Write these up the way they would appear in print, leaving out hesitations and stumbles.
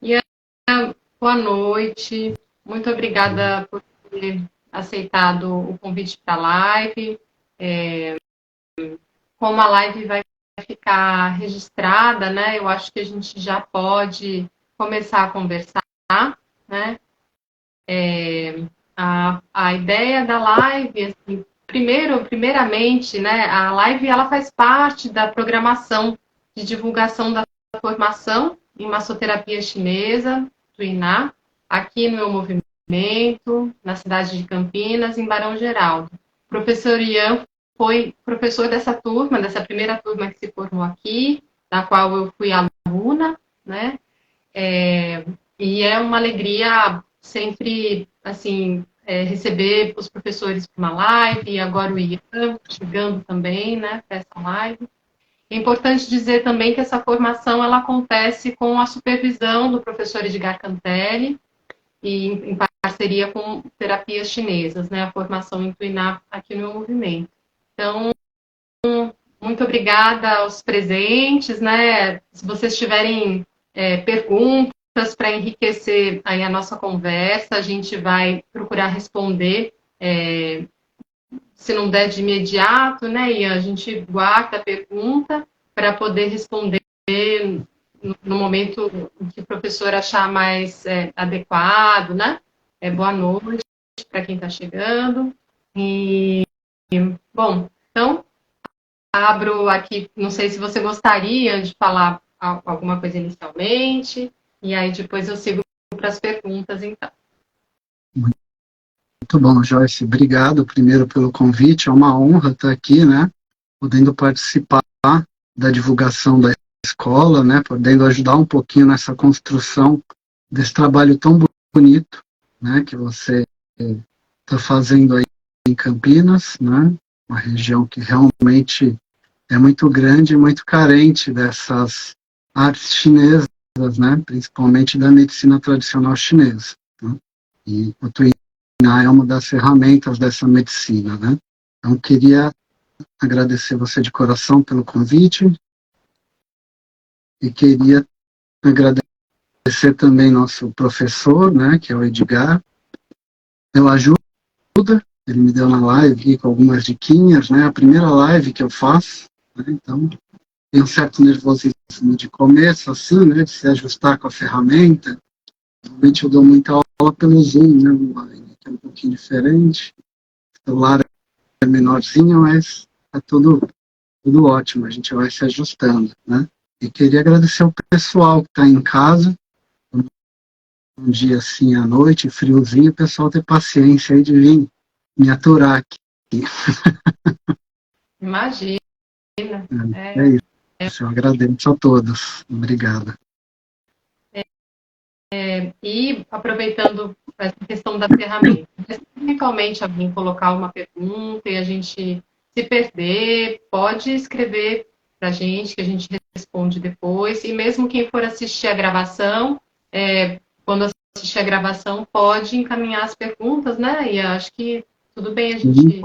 Ian, boa noite. Muito obrigada por ter aceitado o convite para a live. Como a live vai ficar registrada, né? Eu acho que a gente já pode começar a conversar, né? A ideia da live, assim, primeiramente, né? A live ela faz parte da programação de divulgação da formação em massoterapia chinesa, do INA, aqui no meu movimento, na cidade de Campinas, em Barão Geraldo. O professor Ian foi professor dessa turma, dessa primeira turma que se formou aqui, da qual eu fui aluna, né? E é uma alegria sempre, assim, receber os professores para uma live, e agora o Ian chegando também, né, para essa live. É importante dizer também que essa formação ela acontece com a supervisão do professor Edgar Cantelli e em parceria com terapias chinesas, né, a formação em Tuiná aqui no meu movimento. Então, muito obrigada aos presentes, né? Se vocês tiverem perguntas para enriquecer aí a nossa conversa, a gente vai procurar responder. Se não der de imediato, né? E a gente guarda a pergunta para poder responder no momento que o professor achar mais adequado, né? Boa noite para quem está chegando. E, bom, então, abro aqui, não sei se você gostaria de falar alguma coisa inicialmente, e aí depois eu sigo para as perguntas, então. Muito bom, Joyce. Obrigado primeiro pelo convite. É uma honra estar aqui, né? Podendo participar da divulgação da escola, né? Podendo ajudar um pouquinho nessa construção desse trabalho tão bonito, né? Que você está fazendo aí em Campinas, né? Uma região que realmente é muito grande e muito carente dessas artes chinesas, né? Principalmente da medicina tradicional chinesa, né? E o é uma das ferramentas dessa medicina, né? Então, queria agradecer você de coração pelo convite e queria agradecer também nosso professor, né, que é o Edgar, pela ajuda. Ele me deu na live com algumas diquinhas, né? A primeira live que eu faço, né? Então, tem um certo nervosismo de começo, assim, né, de se ajustar com a ferramenta. Realmente eu dou muita aula pelo Zoom, né, online, que é um pouquinho diferente. O celular é menorzinho, mas tá tudo ótimo, a gente vai se ajustando, né? E queria agradecer ao pessoal que está em casa, um dia assim à noite, friozinho, o pessoal ter paciência aí de vir me aturar aqui. Imagina. É isso, eu agradeço a todos. Obrigado. E aproveitando essa questão da ferramenta, se eventualmente alguém colocar uma pergunta e a gente se perder, pode escrever para a gente, que a gente responde depois. E mesmo quem for assistir a gravação, quando assistir a gravação, pode encaminhar as perguntas, né? E acho que tudo bem a gente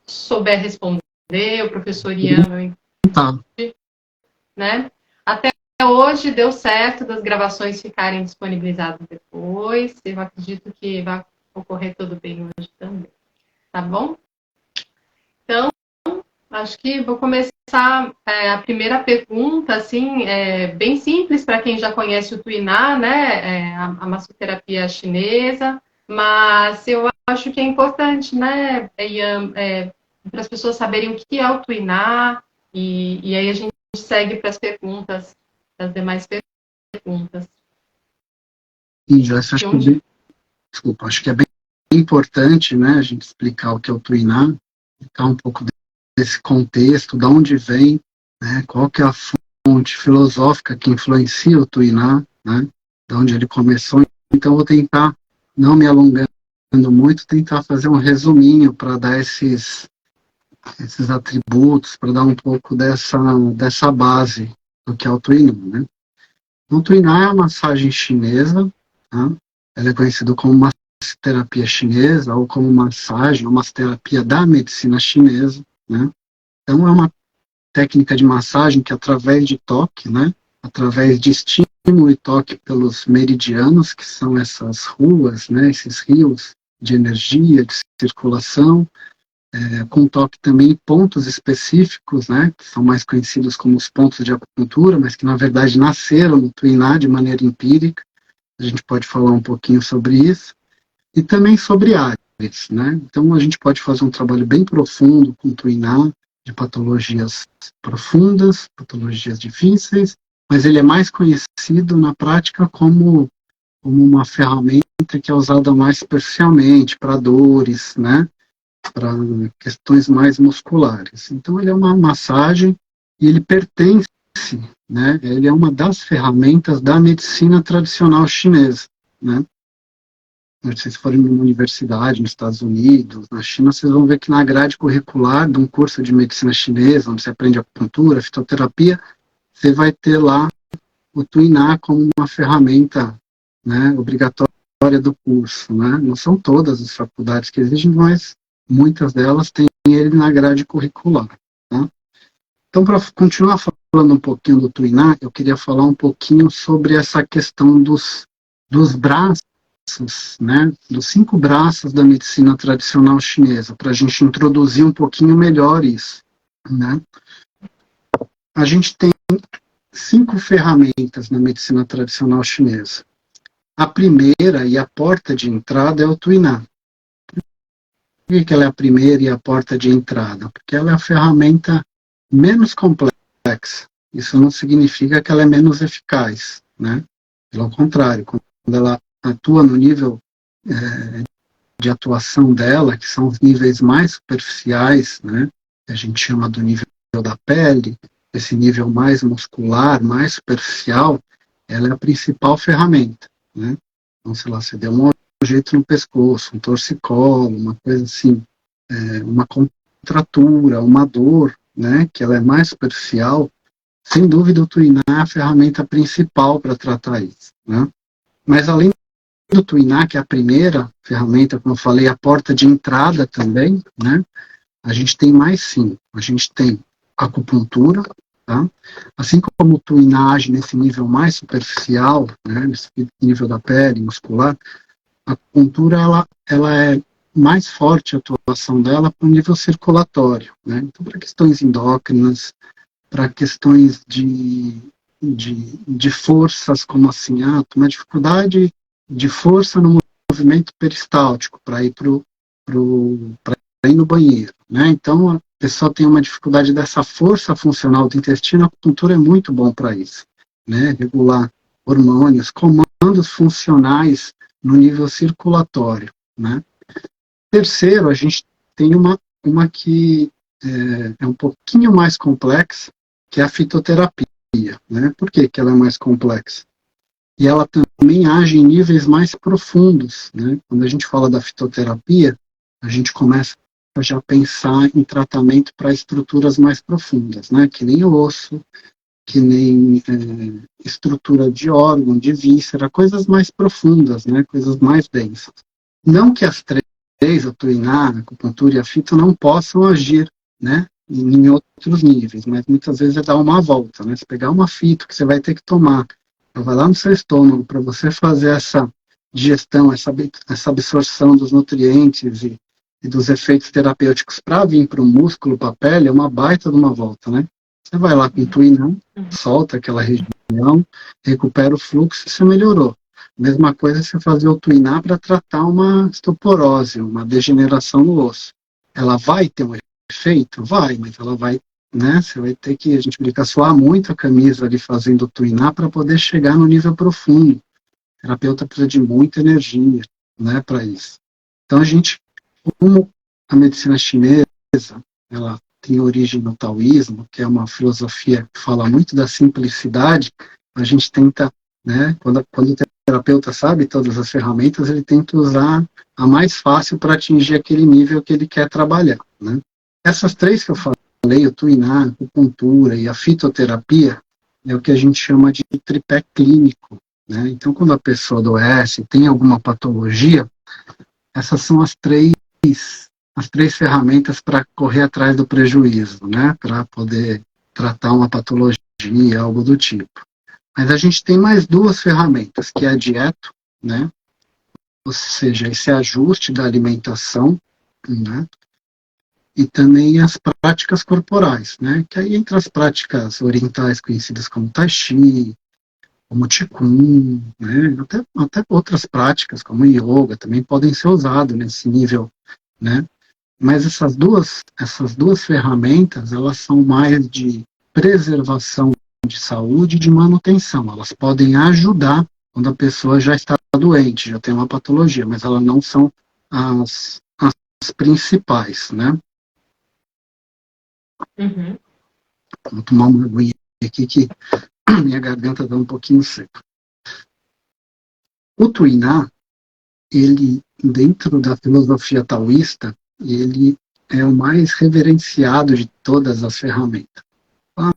souber responder, o professor Ian, né? Até hoje deu certo das gravações ficarem disponibilizadas depois. Eu acredito que vai ocorrer tudo bem hoje também. Tá bom? Então, acho que vou começar a primeira pergunta, assim, bem simples para quem já conhece o Tuiná, né? A massoterapia chinesa, mas eu acho que é importante, né, Ian, para as pessoas saberem o que é o Tuiná, e aí a gente segue para as perguntas, as demais perguntas. E já acho que desculpa, acho que é bem importante, né, a gente explicar o que é o Tuiná, explicar um pouco desse contexto, de onde vem, né, qual que é a fonte filosófica que influencia o Tuiná, né, de onde ele começou. Então, eu vou tentar, não me alongando muito, tentar fazer um resuminho para dar esses atributos, para dar um pouco dessa base do que é o Tuiná, né. O Tuiná é uma massagem chinesa, tá? Ela é conhecida como massoterapia chinesa ou como massagem, ou massoterapia da medicina chinesa, né? Então é uma técnica de massagem que através de toque, né, através de estímulo e toque pelos meridianos, que são essas ruas, né, esses rios de energia, de circulação, com toque também em pontos específicos, né, que são mais conhecidos como os pontos de acupuntura, mas que na verdade nasceram no Tuiná de maneira empírica. A gente pode falar um pouquinho sobre isso. E também sobre áreas, né? Então a gente pode fazer um trabalho bem profundo com o Tuiná, de patologias profundas, patologias difíceis, mas ele é mais conhecido na prática como uma ferramenta que é usada mais superficialmente para dores, né? Para questões mais musculares. Então ele é uma massagem e ele pertence, né? Ele é uma das ferramentas da medicina tradicional chinesa, né? Se vocês forem numa universidade nos Estados Unidos, na China, vocês vão ver que na grade curricular de um curso de medicina chinesa, onde você aprende acupuntura, fitoterapia, você vai ter lá o Tuiná como uma ferramenta, né, obrigatória do curso, né? Não são todas as faculdades que exigem, mas muitas delas têm ele na grade curricular. Tá? Então, para continuar falando um pouquinho do Tuiná, eu queria falar um pouquinho sobre essa questão dos braços, né, dos 5 braços da medicina tradicional chinesa, para a gente introduzir um pouquinho melhor isso. Né? A gente tem 5 ferramentas na medicina tradicional chinesa. A primeira e a porta de entrada é o Tuiná. Por que ela é a primeira e a porta de entrada? Porque ela é a ferramenta menos complexa. Isso não significa que ela é menos eficaz, né? Pelo contrário, quando ela atua no nível de atuação dela, que são os níveis mais superficiais, né? Que a gente chama do nível da pele, esse nível mais muscular, mais superficial, ela é a principal ferramenta, né? Então, sei lá, você deu um jeito no pescoço, um torcicolo, uma coisa assim, uma contratura, uma dor, né? Que ela é mais superficial, sem dúvida o Tuiná é a ferramenta principal para tratar isso, né? Mas além do Tuiná, que é a primeira ferramenta, como eu falei, a porta de entrada também, né? A gente tem mais 5. A gente tem acupuntura, tá? Assim como o Tuiná age nesse nível mais superficial, né? Nesse nível da pele, muscular, a acupuntura, ela é mais forte a atuação dela para o nível circulatório, né? Então, para questões endócrinas, para questões de forças, como assim, uma dificuldade de força no movimento peristáltico, para ir para ir no banheiro, né? Então, a pessoa tem uma dificuldade dessa força funcional do intestino, a acupuntura é muito bom para isso, né? Regular hormônios, comandos funcionais no nível circulatório, né? Terceiro, a gente tem uma que é um pouquinho mais complexa, que é a fitoterapia, né? Por que ela é mais complexa? E ela também age em níveis mais profundos, né? Quando a gente fala da fitoterapia, a gente começa a já pensar em tratamento para estruturas mais profundas, né? Que nem o osso, que nem estrutura de órgão, de víscera, coisas mais profundas, né? Coisas mais densas. Não que as três, a Tuiná, a acupuntura e a fito, não possam agir, né? Em outros níveis, mas muitas vezes é dar uma volta, né? Se pegar uma fito que você vai ter que tomar, vai lá no seu estômago para você fazer essa digestão, essa absorção dos nutrientes e dos efeitos terapêuticos para vir para o músculo, para a pele, é uma baita de uma volta, né? Você vai lá com o Tuiná, solta aquela região, recupera o fluxo e você melhorou. Mesma coisa você fazer o Tuiná para tratar uma osteoporose, uma degeneração no osso. Ela vai ter um efeito? Vai, mas ela vai, né? Você vai ter que, a gente brinca, suar muito a camisa ali fazendo o Tuiná para poder chegar no nível profundo. O terapeuta precisa de muita energia, né, para isso. Então como a medicina chinesa, ela tem origem no taoísmo, que é uma filosofia que fala muito da simplicidade, a gente tenta, né, quando o terapeuta sabe todas as ferramentas, ele tenta usar a mais fácil para atingir aquele nível que ele quer trabalhar, né? Essas 3 que eu falei, o Tuiná, a acupuntura e a fitoterapia, é o que a gente chama de tripé clínico, né? Então, quando a pessoa adoece, tem alguma patologia, essas são as três ferramentas para correr atrás do prejuízo, né? Para poder tratar uma patologia, algo do tipo. Mas a gente tem mais duas ferramentas, que é a dieta, né? Ou seja, esse ajuste da alimentação, né? E também as práticas corporais, né? Que aí entra as práticas orientais conhecidas como Tai Chi, como Qigong, né? Até outras práticas como yoga também podem ser usadas nesse nível, né? Mas essas duas ferramentas, elas são mais de preservação de saúde e de manutenção. Elas podem ajudar quando a pessoa já está doente, já tem uma patologia, mas elas não são as principais, né? Uhum. Vou tomar uma aguinha aqui que minha garganta está um pouquinho seca. O Tuiná, ele, dentro da filosofia taoísta, ele é o mais reverenciado de todas as ferramentas. Ah,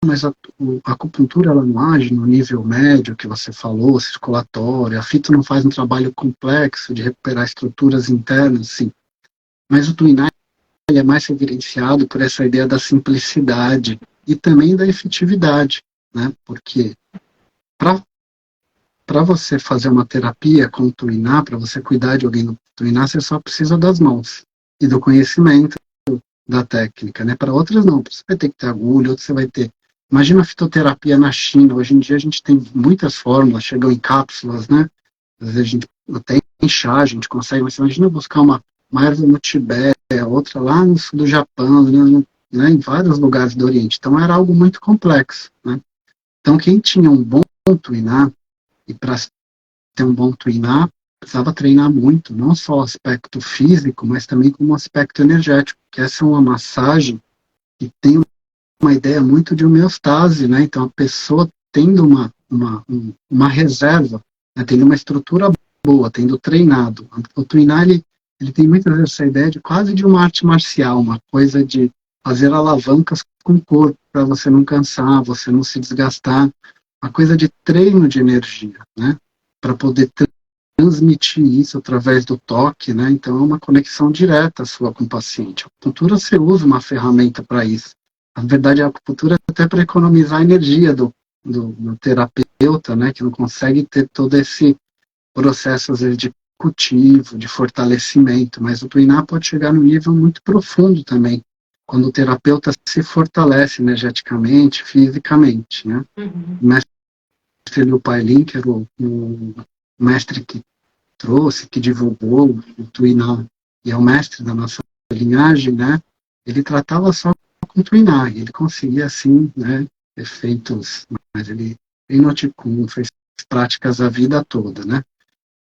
mas a acupuntura ela não age no nível médio que você falou, circulatório, a fito não faz um trabalho complexo de recuperar estruturas internas, sim. Mas o Tuiná ele é mais reverenciado por essa ideia da simplicidade e também da efetividade, né? Porque para você fazer uma terapia com o Tuiná, para você cuidar de alguém no Tuiná, você só precisa das mãos e do conhecimento da técnica, né? Para outras não, você vai ter que ter agulha, outros você vai ter. Imagina a fitoterapia na China, hoje em dia a gente tem muitas fórmulas, chegam em cápsulas, né? Às vezes a gente até em chá a gente consegue, mas você imagina buscar uma erva no Tibete, outra lá no sul do Japão, né, em vários lugares do Oriente. Então era algo muito complexo, né? Então quem tinha um bom Tuiná, e para ter um bom Tuiná, precisava treinar muito, não só o aspecto físico, mas também como o aspecto energético, que essa é uma massagem que tem uma ideia muito de homeostase, né? Então a pessoa tendo uma reserva, né? Tendo uma estrutura boa, tendo treinado. O Tuiná, ele tem muitas vezes essa ideia de quase de uma arte marcial, uma coisa de fazer alavancas com o corpo, para você não cansar, você não se desgastar, uma coisa de treino de energia, né? Para poder transmitir isso através do toque, né? Então é uma conexão direta sua com o paciente. A acupuntura você usa uma ferramenta para isso. Na verdade, a acupuntura é até para economizar a energia do terapeuta, né? Que não consegue ter todo esse processo, às vezes, de cultivo, de fortalecimento, mas o Tuiná pode chegar num nível muito profundo também, quando o terapeuta se fortalece energeticamente, fisicamente, né? Uhum. O mestre Liu Pailin, que era o mestre que trouxe, que divulgou o Tuiná, e é o mestre da nossa linhagem, né? Ele tratava só com Tuiná, e ele conseguia, assim, né, efeitos, mas ele treinou Qigong, fez práticas a vida toda, né?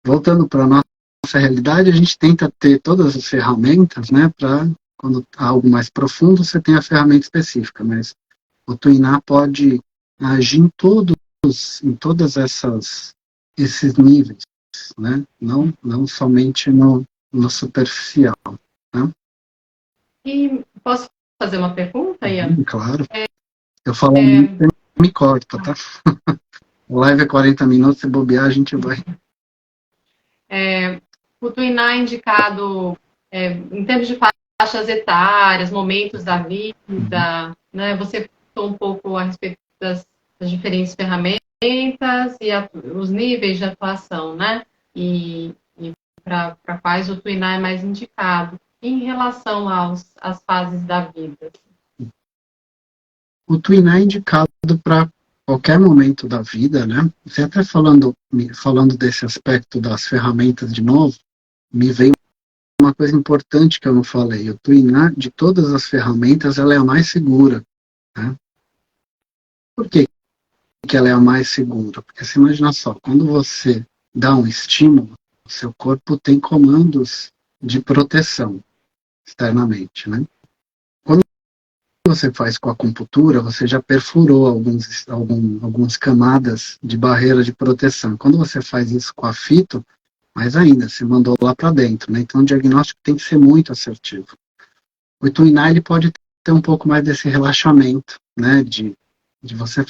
Voltando para a nossa realidade, a gente tenta ter todas as ferramentas, né, para quando há algo mais profundo, você tem a ferramenta específica, mas o Tuiná pode agir em todas esses níveis, né, não somente no superficial, né? E posso fazer uma pergunta, Ian? Claro. Eu falo muito, você me corta, tá? O live é 40 minutos, se bobear, a gente vai. O Tuiná é indicado em termos de faixas etárias, momentos da vida, né? Você falou um pouco a respeito das diferentes ferramentas e os níveis de atuação, né? E para quais o Tuiná é mais indicado em relação às fases da vida. O Tuiná é indicado para qualquer momento da vida, né? Você até falando desse aspecto das ferramentas de novo, me veio uma coisa importante que eu não falei. O Tuiná, de todas as ferramentas, ela é a mais segura, né? Por que ela é a mais segura? Porque você imagina só, quando você dá um estímulo, o seu corpo tem comandos de proteção externamente, né? Quando você faz com a acupuntura, você já perfurou algumas camadas de barreira de proteção. Quando você faz isso com a fito, mais ainda, você mandou lá para dentro, né? Então o diagnóstico tem que ser muito assertivo. O Tuiná, ele pode ter um pouco mais desse relaxamento, né? De você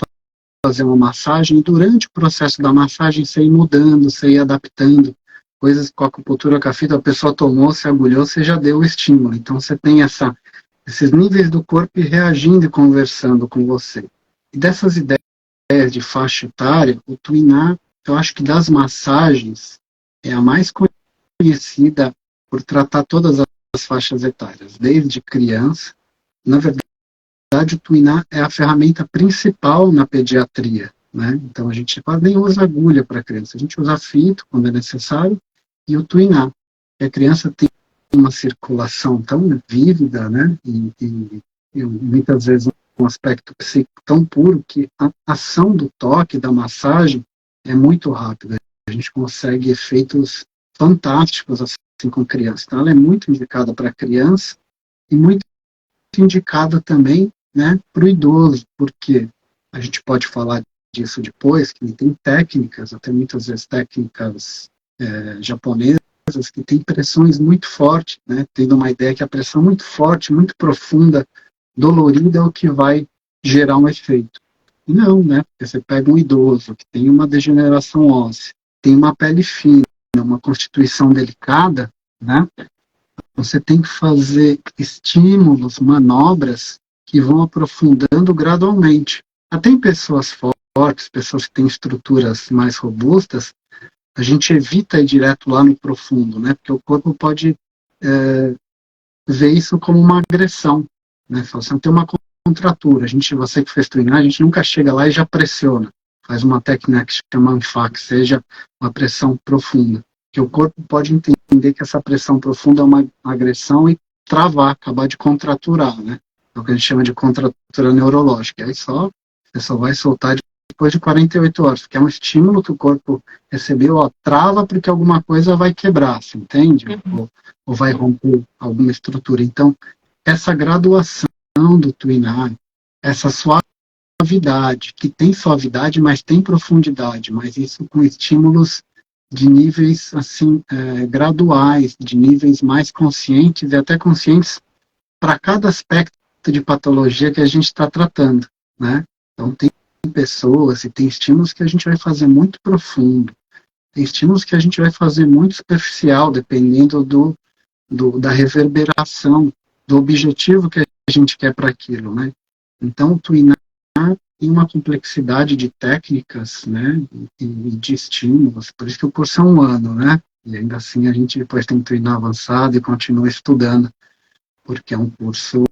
fazer uma massagem e durante o processo da massagem você ir mudando, você ir adaptando. Coisas que com a acupuntura, com a fito, a pessoa tomou, se agulhou, você já deu o estímulo. Então você tem esses níveis do corpo reagindo e conversando com você. E dessas ideias de faixa etária, o Tuiná, eu acho que das massagens, é a mais conhecida por tratar todas as faixas etárias, desde criança. Na verdade, o Tuiná é a ferramenta principal na pediatria, né? Então, a gente quase nem usa agulha para criança, a gente usa fito quando é necessário, e o Tuiná. A criança tem uma circulação tão vívida, né? E muitas vezes um aspecto psíquico tão puro que a ação do toque, da massagem, é muito rápida. A gente consegue efeitos fantásticos assim com criança. Então, ela é muito indicada para criança e muito indicada também, né, para o idoso, porque a gente pode falar disso depois, que tem técnicas, até muitas vezes técnicas japonesas, que têm pressões muito fortes, né, tendo uma ideia que a pressão muito forte, muito profunda, dolorida é o que vai gerar um efeito. E não, né, porque você pega um idoso que tem uma degeneração óssea, tem uma pele fina, uma constituição delicada, né, você tem que fazer estímulos, manobras que vão aprofundando gradualmente. Até em pessoas fortes, pessoas que têm estruturas mais robustas, a gente evita ir direto lá no profundo, né? Porque o corpo pode ver isso como uma agressão, né? Você tem uma contratura. Você que fez treinar, a gente nunca chega lá e já pressiona. Faz uma técnica que se chama ANFA, que seja uma pressão profunda. Que o corpo pode entender que essa pressão profunda é uma agressão e travar, acabar de contraturar, né? É o que a gente chama de contratura neurológica. Aí você só vai soltar depois de 48 horas, porque é um estímulo que o corpo recebeu, ó, trava porque alguma coisa vai quebrar, você entende? Ou vai romper alguma estrutura. Então, essa graduação do Tuiná, essa suavidade, que tem suavidade, mas tem profundidade, mas isso com estímulos de níveis assim graduais, de níveis mais conscientes e até conscientes para cada aspecto de patologia que a gente está tratando, né? Então tem pessoas e tem estímulos que a gente vai fazer muito profundo, tem estímulos que a gente vai fazer muito superficial, dependendo da reverberação, do objetivo que a gente quer para aquilo, né? Então o Tuiná tem uma complexidade de técnicas, né, e de estímulos, por isso que o curso é 1 ano, né, e ainda assim a gente depois tem Tuiná avançado e continua estudando, porque é um curso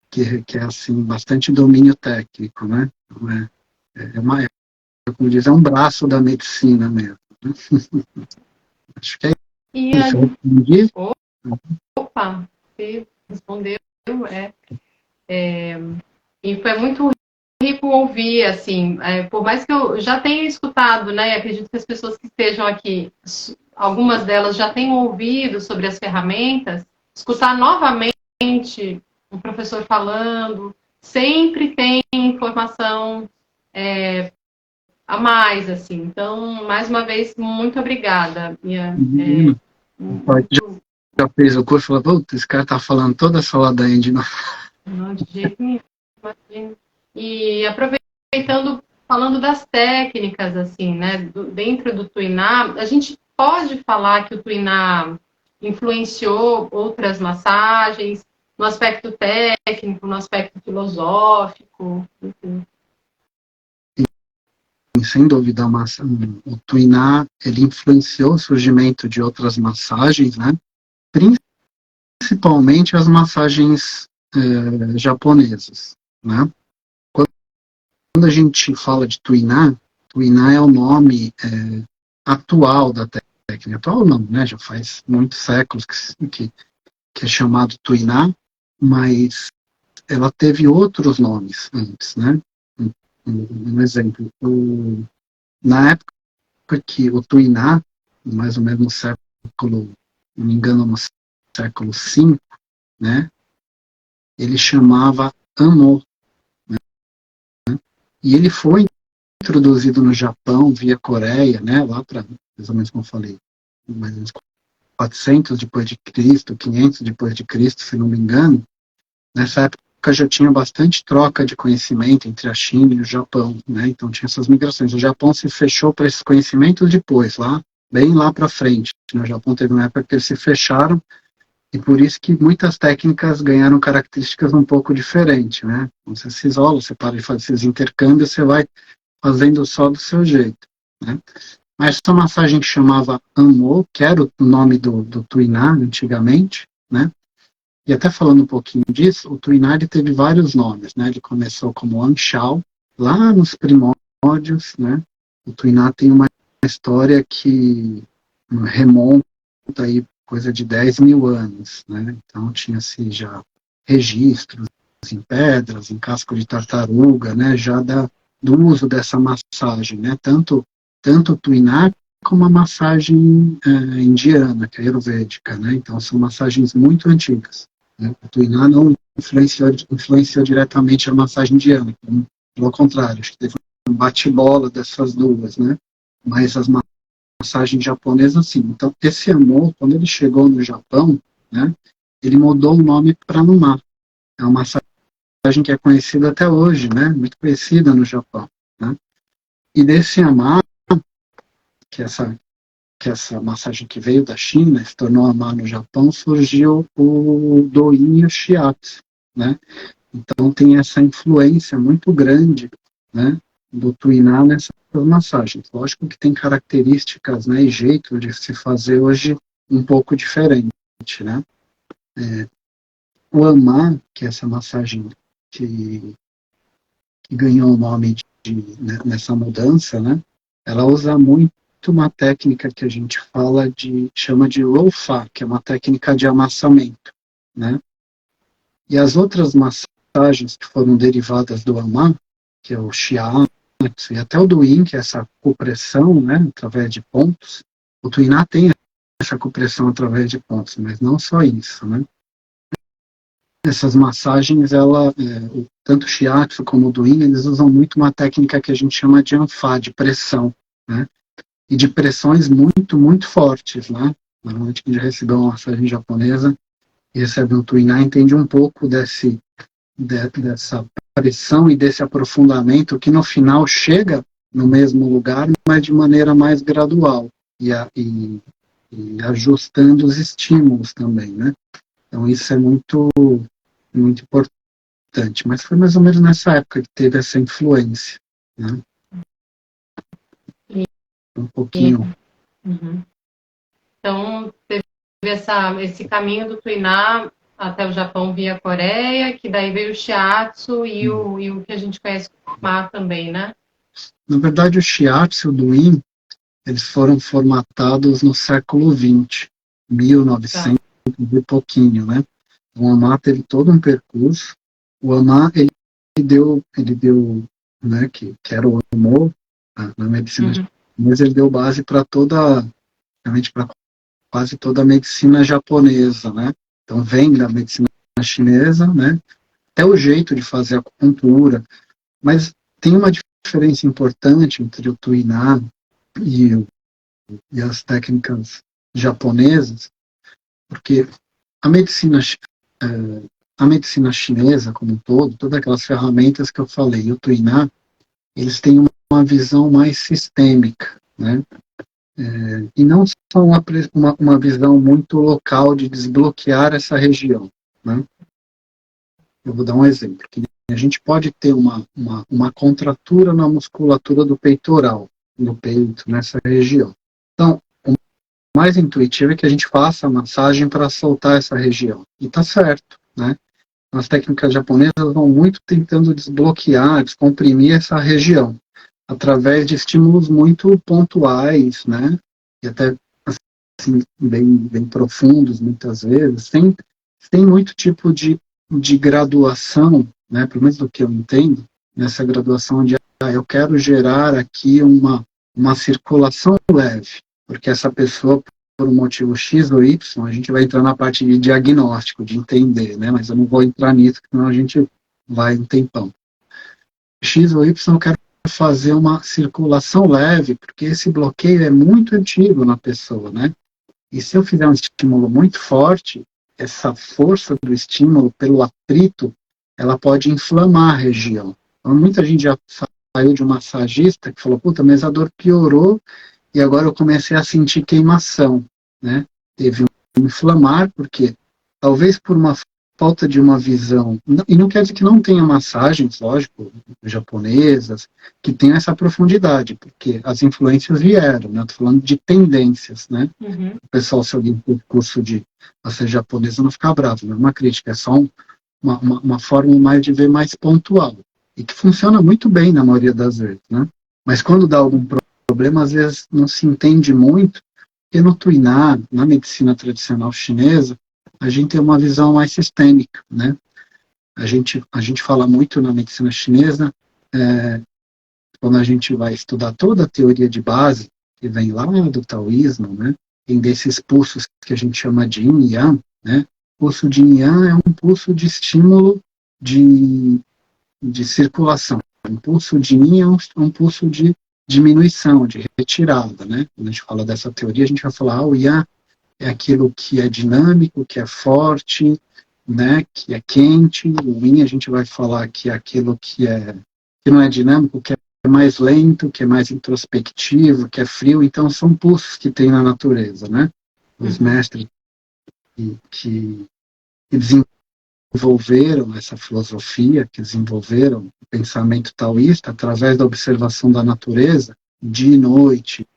que requer, assim, bastante domínio técnico, né, então como diz, é um braço da medicina mesmo, né? Acho que é isso, eu respondi. Opa, você respondeu, e foi muito rico ouvir, assim, por mais que eu já tenha escutado, né, acredito que as pessoas que estejam aqui, algumas delas já tenham ouvido sobre as ferramentas, escutar novamente um professor falando, sempre tem informação a mais, assim. Então, mais uma vez, muito obrigada. Já fez o curso e falou, esse cara tá falando toda essa ladainha de novo. Não, de jeito nenhum. Imagina. E aproveitando, falando das técnicas, assim, né, dentro do Tuiná, a gente pode falar que o Tuiná influenciou outras massagens, no aspecto técnico, no aspecto filosófico, enfim. Sem dúvida, o Tuiná, ele influenciou o surgimento de outras massagens, né, principalmente as massagens japonesas, né. Quando a gente fala de Tuiná, Tuiná é o nome atual da técnica. Atual não, né? Já faz muitos séculos que é chamado Tuiná, mas ela teve outros nomes antes, né? Um exemplo, na época que o Tuiná, mais ou menos no século, não me engano, no século V, né? Ele chamava Amo, né? E ele foi introduzido no Japão via Coreia, né, lá para, mais ou menos como eu falei, mais ou menos 400 depois de Cristo, 500 depois de Cristo, se não me engano. Nessa época já tinha bastante troca de conhecimento entre a China e o Japão, né, então tinha essas migrações. O Japão se fechou para esses conhecimentos depois, bem lá para frente. O Japão teve uma época que eles se fecharam, e por isso que muitas técnicas ganharam características um pouco diferentes, né. Você se isola, você para de fazer esses intercâmbios, você vai fazendo só do seu jeito, né? Mas essa massagem que chamava Anmo, que era o nome do Tuiná antigamente, né? E até falando um pouquinho disso, o Tuiná ele teve vários nomes, né? Ele começou como Anshao, lá nos primórdios, né? O Tuiná tem uma história que remonta aí coisa de 10 mil anos, né? Então tinha-se já registros em pedras, em casco de tartaruga, né? Já do uso dessa massagem, né? Tanto o Tuiná como a massagem indiana, que é ayurvédica, né? Então são massagens muito antigas, né? O Tuiná não influenciou diretamente a massagem indiana, pelo contrário, acho que teve um bate-bola dessas duas, né? Mas as massagens japonesas, sim. Então, esse amor, quando ele chegou no Japão, né? Ele mudou o nome para Numa. É uma massagem que é conhecida até hoje, né? Muito conhecida no Japão, né? E desse amar, que essa massagem que veio da China, se tornou amar no Japão, surgiu o Doin e o Shiatsu, né? Então tem essa influência muito grande, né, do Tuiná nessas massagens. Lógico que tem características, né, e jeito de se fazer hoje um pouco diferente, né? O Amar, que é essa massagem que ganhou o nome né, nessa mudança, né, ela usa muito uma técnica que a gente chama de Lo-Fa, que é uma técnica de amassamento, né? E as outras massagens que foram derivadas do Amar, que é o Shiatsu, e até o Doin, que é essa compressão, né, através de pontos. O Tuiná tem essa compressão através de pontos, mas não só isso, né? Essas massagens, tanto o Shiatsu como o Doin, eles usam muito uma técnica que a gente chama de Anfa, de pressão, né? E de pressões muito, muito fortes, né? Normalmente quem já recebeu uma massagem japonesa e recebe um Tuiná entende um pouco dessa pressão e desse aprofundamento que no final chega no mesmo lugar, mas de maneira mais gradual e ajustando os estímulos também, né? Então isso é muito, muito importante. Mas foi mais ou menos nessa época que teve essa influência, né? Um pouquinho. Uhum. Então, teve esse caminho do Tuiná até o Japão via Coreia, que daí veio o Shiatsu e o que a gente conhece como Ma também, né? Na verdade, o Shiatsu e o Doin, eles foram formatados no século XX, 1900 e pouquinho, né? O Amar teve todo um percurso. O Amar, ele deu, né, que era o amor na medicina mas ele deu base para realmente para quase toda a medicina japonesa, né? Então vem da medicina chinesa, né? Até o jeito de fazer a acupuntura, mas tem uma diferença importante entre o Tuiná e as técnicas japonesas, porque a medicina a medicina chinesa como um todo, todas aquelas ferramentas que eu falei, o Tuiná, eles têm uma visão mais sistêmica, né? E não só uma visão muito local de desbloquear essa região, né? Eu vou dar um exemplo. Que a gente pode ter uma contratura na musculatura do peitoral, no peito, nessa região. Então, o mais intuitivo é que a gente faça a massagem para soltar essa região. E está certo, né? As técnicas japonesas vão muito tentando desbloquear, descomprimir essa região, através de estímulos muito pontuais, né? E até assim, bem profundos, muitas vezes. Tem muito tipo de graduação, né? Pelo menos do que eu entendo, nessa graduação de eu quero gerar aqui uma circulação leve, porque essa pessoa, por um motivo X ou Y, a gente vai entrar na parte de diagnóstico, de entender, né? Mas eu não vou entrar nisso, senão a gente vai um tempão. X ou Y, eu quero fazer uma circulação leve, porque esse bloqueio é muito antigo na pessoa, né? E se eu fizer um estímulo muito forte, essa força do estímulo pelo atrito, ela pode inflamar a região. Então, muita gente já saiu de um massagista que falou, puta, mas a dor piorou e agora eu comecei a sentir queimação, né? Teve um inflamar, porque talvez por uma falta de uma visão, e não quer dizer que não tenha massagens, lógico, japonesas, que tenham essa profundidade, porque as influências vieram, né? Estou falando de tendências, né? Uhum. O pessoal, se alguém for curso de massagem japonesa, não ficar bravo, não é uma crítica, é só uma forma mais de ver mais pontual, e que funciona muito bem na maioria das vezes, né? Mas quando dá algum problema, às vezes não se entende muito, porque no Tuiná, na medicina tradicional chinesa, a gente tem uma visão mais sistêmica, né? A gente fala muito na medicina chinesa, quando a gente vai estudar toda a teoria de base, que vem lá do taoísmo, né? Tem desses pulsos que a gente chama de yin e yang, né? O pulso de yin e yang é um pulso de estímulo de circulação. Um pulso de yin é um pulso de diminuição, de retirada, né? Quando a gente fala dessa teoria, a gente vai falar, o yang é aquilo que é dinâmico, que é forte, né, que é quente. O yin a gente vai falar que é aquilo que não é dinâmico, que é mais lento, que é mais introspectivo, que é frio. Então são pulsos que tem na natureza, né? Os mestres que desenvolveram essa filosofia, que desenvolveram o pensamento taoísta através da observação da natureza, dia e noite,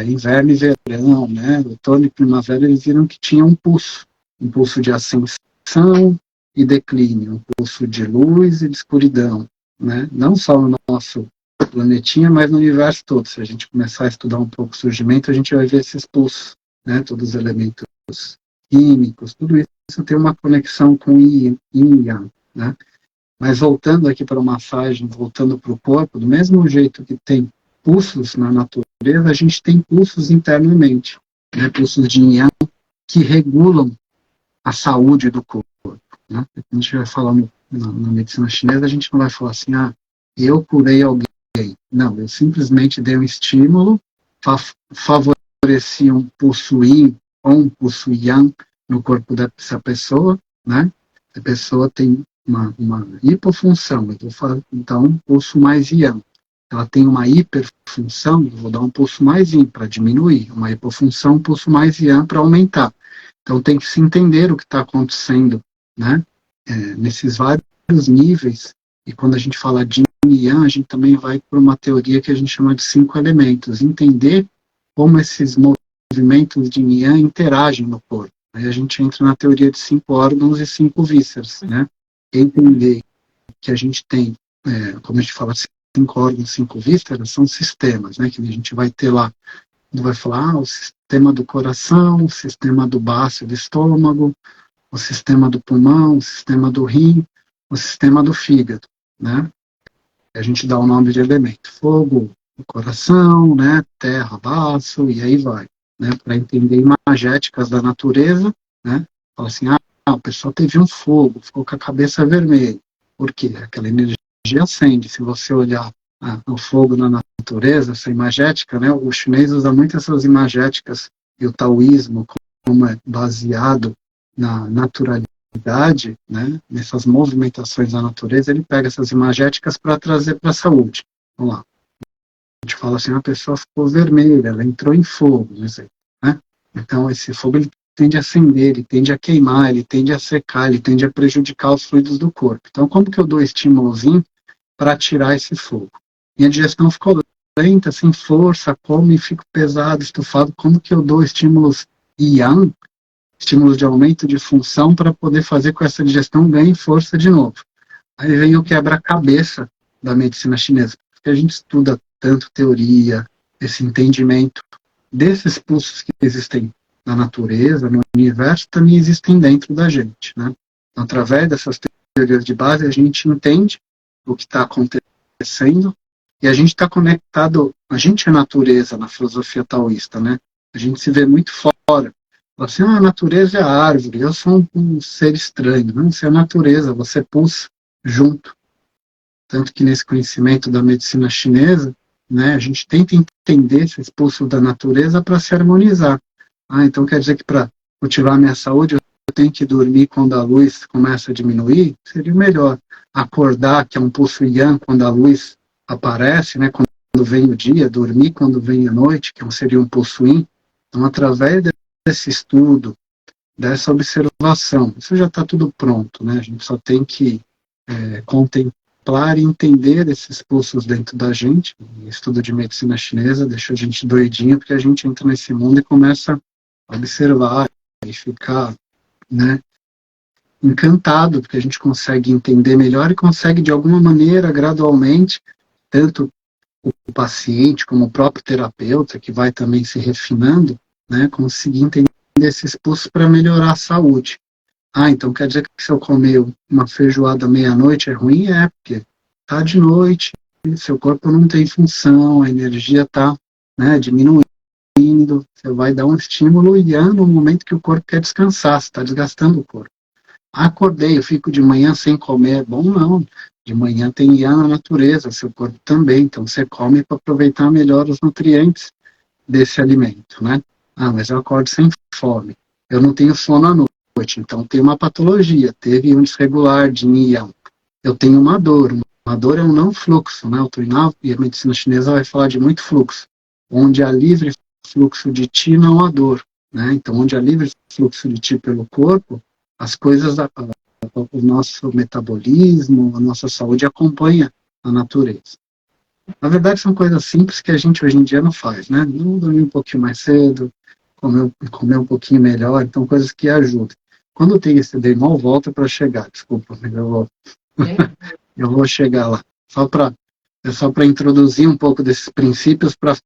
inverno e verão, né? Outono e primavera, eles viram que tinha um pulso de ascensão e declínio, um pulso de luz e de escuridão, né? Não só no nosso planetinha, mas no universo todo. Se a gente começar a estudar um pouco o surgimento, a gente vai ver esses pulsos, né? Todos os elementos químicos, tudo isso tem uma conexão com Yin e Yang, né? Mas voltando aqui para a massagem, voltando para o corpo, do mesmo jeito que tem pulsos na natureza, a gente tem pulsos internamente, né? Pulsos de Yin Yang que regulam a saúde do corpo, né? A gente vai falar na medicina chinesa, a gente não vai falar assim, eu curei alguém. Não, eu simplesmente dei um estímulo, favoreci um pulso Yin ou um pulso Yang no corpo dessa pessoa, né? A pessoa tem uma hipofunção, então um pulso mais Yang. Ela tem uma hiperfunção, eu vou dar um pulso mais Yin para diminuir, uma hipofunção, um pulso mais Yang para aumentar. Então tem que se entender o que está acontecendo, né? Nesses vários níveis, e quando a gente fala de Yin e Yang, a gente também vai por uma teoria que a gente chama de 5 elementos, entender como esses movimentos de Yin e Yang interagem no corpo. Aí a gente entra na teoria de 5 órgãos e 5 vísceras, né? Entender que a gente tem, como a gente fala, 5 órgãos, 5 vísceras, são sistemas, né? Que a gente vai ter lá, vai falar, o sistema do coração, o sistema do baço e do estômago, o sistema do pulmão, o sistema do rim, o sistema do fígado, né? A gente dá o nome de elemento, fogo, o coração, né? Terra, baço, e aí vai, né? Para entender imagéticas da natureza, né? Fala assim, a pessoa teve um fogo, ficou com a cabeça vermelha. Por quê? Aquela energia acende. Se você olhar o fogo na natureza, essa imagética, né? O chinês usa muito essas imagéticas, e o taoísmo, como é baseado na naturalidade, né? Nessas movimentações da natureza, ele pega essas imagéticas para trazer para a saúde. Vamos lá. A gente fala assim, a pessoa ficou vermelha, ela entrou em fogo, né? Então, esse fogo ele tende a acender, ele tende a queimar, ele tende a secar, ele tende a prejudicar os fluidos do corpo. Então, como que eu dou estímulozinho para tirar esse fogo? Minha digestão ficou lenta, sem força, como e fico pesado, estufado. Como que eu dou estímulos yang, estímulos de aumento de função para poder fazer com que essa digestão ganhe força de novo? Aí vem o quebra-cabeça da medicina chinesa, porque a gente estuda tanto teoria, esse entendimento desses pulsos que existem na natureza, no universo, também existem dentro da gente, né? Então, através dessas teorias de base, a gente entende o que está acontecendo e a gente está conectado, a gente é natureza na filosofia taoísta, né? A gente se vê muito fora. Fala assim, a natureza é a árvore, eu sou um ser estranho. Não, você é a natureza, você pulsa junto. Tanto que nesse conhecimento da medicina chinesa, né, a gente tenta entender esse pulso da natureza para se harmonizar. Então quer dizer que para cultivar minha saúde, eu tenho que dormir quando a luz começa a diminuir? Seria melhor acordar, que é um pulso yang, quando a luz aparece, né, quando vem o dia, dormir quando vem a noite, que seria um pulso yin. Então, através desse estudo dessa observação. Isso já está tudo pronto, né? A gente só tem que contemplar e entender esses pulsos dentro da gente. O estudo de medicina chinesa deixa a gente doidinho, porque a gente entra nesse mundo e começa a observar e ficar, né, encantado, porque a gente consegue entender melhor e consegue, de alguma maneira, gradualmente, tanto o paciente como o próprio terapeuta, que vai também se refinando, né, conseguir entender esses pulsos para melhorar a saúde. Ah, então quer dizer que se eu comer uma feijoada meia-noite é ruim? É, porque tá de noite, seu corpo não tem função, a energia está, né, diminuindo, você vai dar um estímulo e no momento que o corpo quer descansar, você está desgastando o corpo. Acordei, eu fico de manhã sem comer, bom não, de manhã tem ian na natureza, seu corpo também, então você come para aproveitar melhor os nutrientes desse alimento, né? Ah, mas eu acordo sem fome, eu não tenho sono à noite, então tem uma patologia, teve um desregular de ian, eu tenho uma dor é um não fluxo, né? O Tuinal e a medicina chinesa vai falar de muito fluxo, onde há livre fluxo de ti não há dor, né? Então onde há livre fluxo de ti pelo corpo, as coisas, o nosso metabolismo, a nossa saúde acompanha a natureza. Na verdade, são coisas simples que a gente hoje em dia não faz, né? Não dormir um pouquinho mais cedo, comer um pouquinho melhor, então coisas que ajudam. Quando tem esse demol, volta para chegar, desculpa, eu vou chegar lá. É só para introduzir um pouco desses princípios, para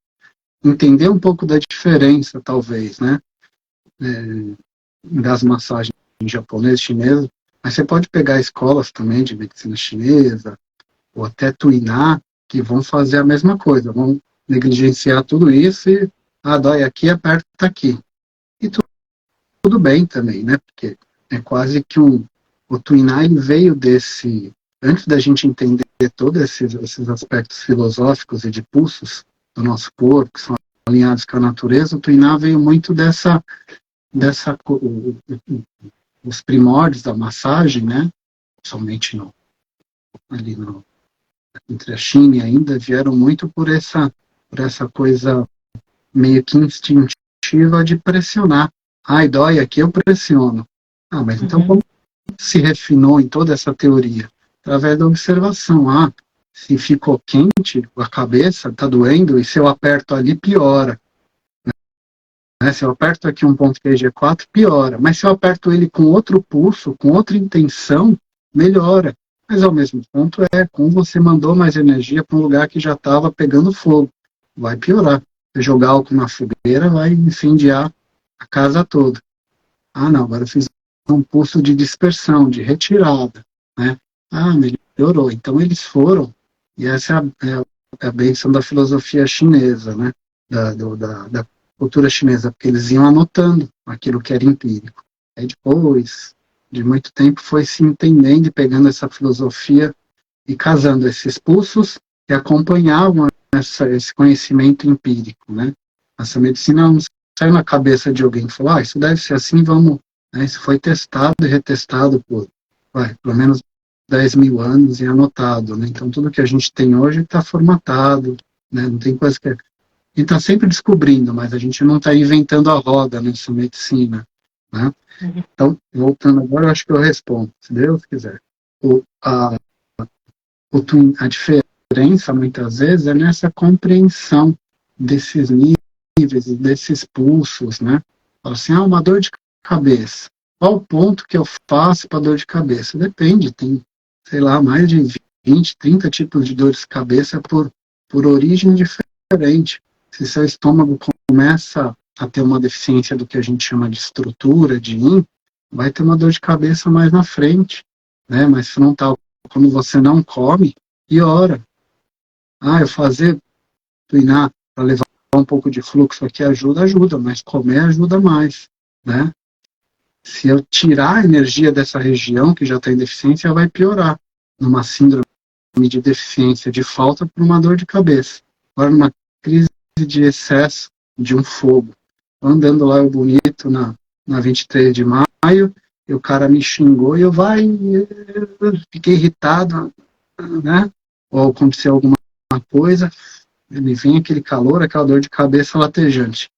entender um pouco da diferença, talvez, né? Das massagens japonês, chinesa, mas você pode pegar escolas também de medicina chinesa, ou até tuinar, que vão fazer a mesma coisa, vão negligenciar tudo isso e, dói aqui, aperta aqui. E tudo bem também, né, porque é quase que o tuinar ele veio antes da gente entender todos esses aspectos filosóficos e de pulsos do nosso corpo, que são alinhados com a natureza, o tuinar veio muito os primórdios da massagem, né, somente entre a China e a Índia, vieram muito por essa coisa meio que instintiva de pressionar. Ai, dói aqui, eu pressiono. Mas então como se refinou em toda essa teoria? Através da observação. Se ficou quente a cabeça, está doendo, e se eu aperto ali, piora. Se eu aperto aqui um ponto G4, piora. Mas se eu aperto ele com outro pulso, com outra intenção, melhora. Mas ao mesmo ponto como você mandou mais energia para um lugar que já estava pegando fogo. Vai piorar. Se jogar álcool na fogueira, vai incendiar a casa toda. Não, agora eu fiz um pulso de dispersão, de retirada. Né? Melhorou. Então eles foram, e essa é a bênção da filosofia chinesa, né? Da cultura chinesa, porque eles iam anotando aquilo que era empírico. Aí depois de muito tempo foi se entendendo e pegando essa filosofia e casando esses pulsos que acompanhavam esse conhecimento empírico, né? Essa medicina não saiu na cabeça de alguém e falou, isso deve ser assim, vamos... Isso foi testado e retestado por pelo menos 10 mil anos e anotado, né? Então tudo que a gente tem hoje está formatado, né? Não tem coisa que... E está sempre descobrindo, mas a gente não está inventando a roda nessa medicina. Né? Então, voltando agora, eu acho que eu respondo, se Deus quiser. A diferença, muitas vezes, é nessa compreensão desses níveis, desses pulsos, né? Fala assim, uma dor de cabeça. Qual o ponto que eu faço para dor de cabeça? Depende, tem, sei lá, mais de 20, 30 tipos de dores de cabeça por origem diferente. Se seu estômago começa a ter uma deficiência do que a gente chama de estrutura, de yin, vai ter uma dor de cabeça mais na frente, né, mais frontal. Quando você não come, piora. Eu tuinar para levar um pouco de fluxo aqui ajuda, mas comer ajuda mais, né? Se eu tirar a energia dessa região que já está em deficiência, vai piorar. Numa síndrome de deficiência de falta por uma dor de cabeça. Agora, numa crise de excesso de um fogo. Andando lá, eu bonito, na 23 de maio, e o cara me xingou e eu fiquei irritado, né? Ou aconteceu alguma coisa, me vem aquele calor, aquela dor de cabeça latejante.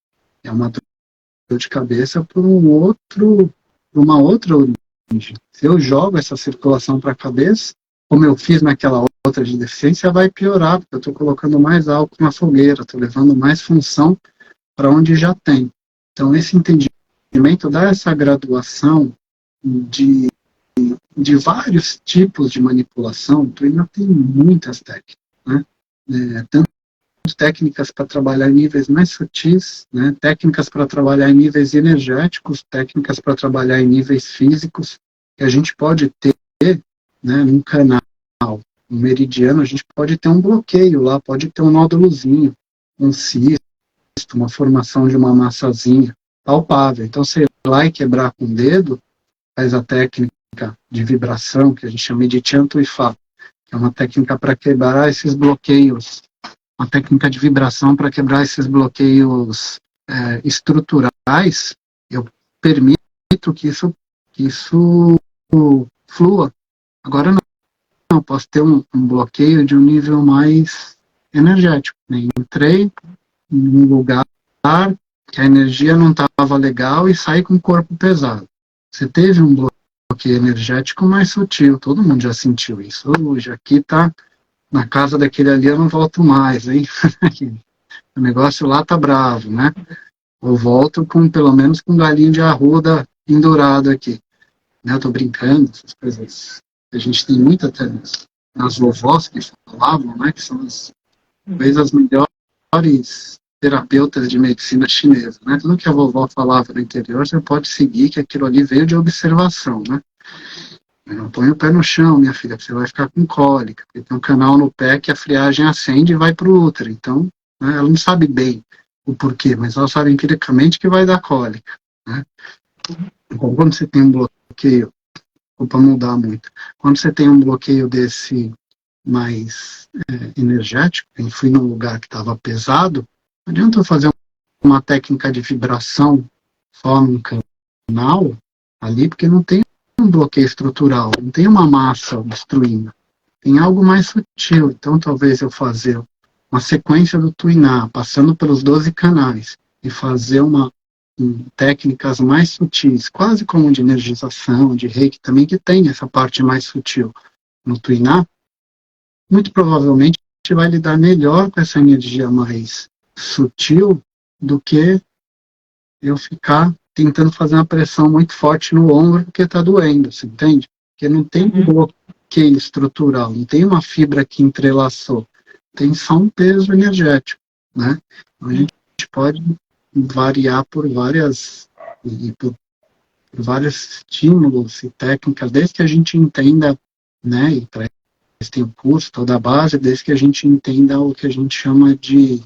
É uma dor de cabeça por um outro uma outra origem. Se eu jogo essa circulação para a cabeça, como eu fiz naquela outra de deficiência, vai piorar, porque eu estou colocando mais álcool na fogueira, estou levando mais função para onde já tem. Então, esse entendimento dá essa graduação de vários tipos de manipulação. Tu ainda tem muitas técnicas, né? Tanto técnicas para trabalhar em níveis mais sutis, né? Técnicas para trabalhar em níveis energéticos, técnicas para trabalhar em níveis físicos, que a gente pode ter, né, num canal, um meridiano, a gente pode ter um bloqueio lá, pode ter um nódulozinho, um cisto, uma formação de uma massazinha palpável. Então, sei lá e quebrar com o dedo, faz a técnica de vibração, que a gente chama de Chanto Ifá, que é uma técnica para quebrar esses bloqueios, uma técnica de vibração para quebrar esses bloqueios estruturais. Eu permito que isso flua. Agora não, posso ter um bloqueio de um nível mais energético. Né? Entrei em um lugar que a energia não estava legal e saí com o corpo pesado. Você teve um bloqueio energético mais sutil, todo mundo já sentiu isso. Hoje aqui está na casa daquele ali, eu não volto mais, hein? O negócio lá tá bravo, né? Eu volto pelo menos com um galinho de arruda pendurado aqui. Né? Eu tô brincando, essas coisas. A gente tem muita até nas vovós que falavam, né? Que são talvez as melhores terapeutas de medicina chinesa, né? Tudo que a vovó falava no interior, você pode seguir, que aquilo ali veio de observação, né? Não põe o pé no chão, minha filha, você vai ficar com cólica, porque tem um canal no pé que a friagem acende e vai para o útero. Então, né, ela não sabe bem o porquê, mas ela sabe empiricamente que vai dar cólica. Né? Então, quando você tem um bloqueio, para mudar muito, quando você tem um bloqueio desse mais energético, eu fui num lugar que estava pesado, não adianta eu fazer uma técnica de vibração só num canal ali, porque não tem um bloqueio estrutural, não tem uma massa obstruindo, tem algo mais sutil. Então talvez eu fazer uma sequência do Tuiná, passando pelos 12 canais, e fazer técnicas mais sutis, quase como de energização, de reiki também, que tem essa parte mais sutil no Tuiná, muito provavelmente vai lidar melhor com essa energia mais sutil do que eu ficar tentando fazer uma pressão muito forte no ombro porque está doendo, você entende? Porque não tem um bloqueio estrutural, não tem uma fibra que entrelaçou, tem só um peso energético, né? Então a gente pode variar por vários estímulos e técnicas, desde que a gente entenda, né, e para isso tem o curso, toda a base, desde que a gente entenda o que a gente chama de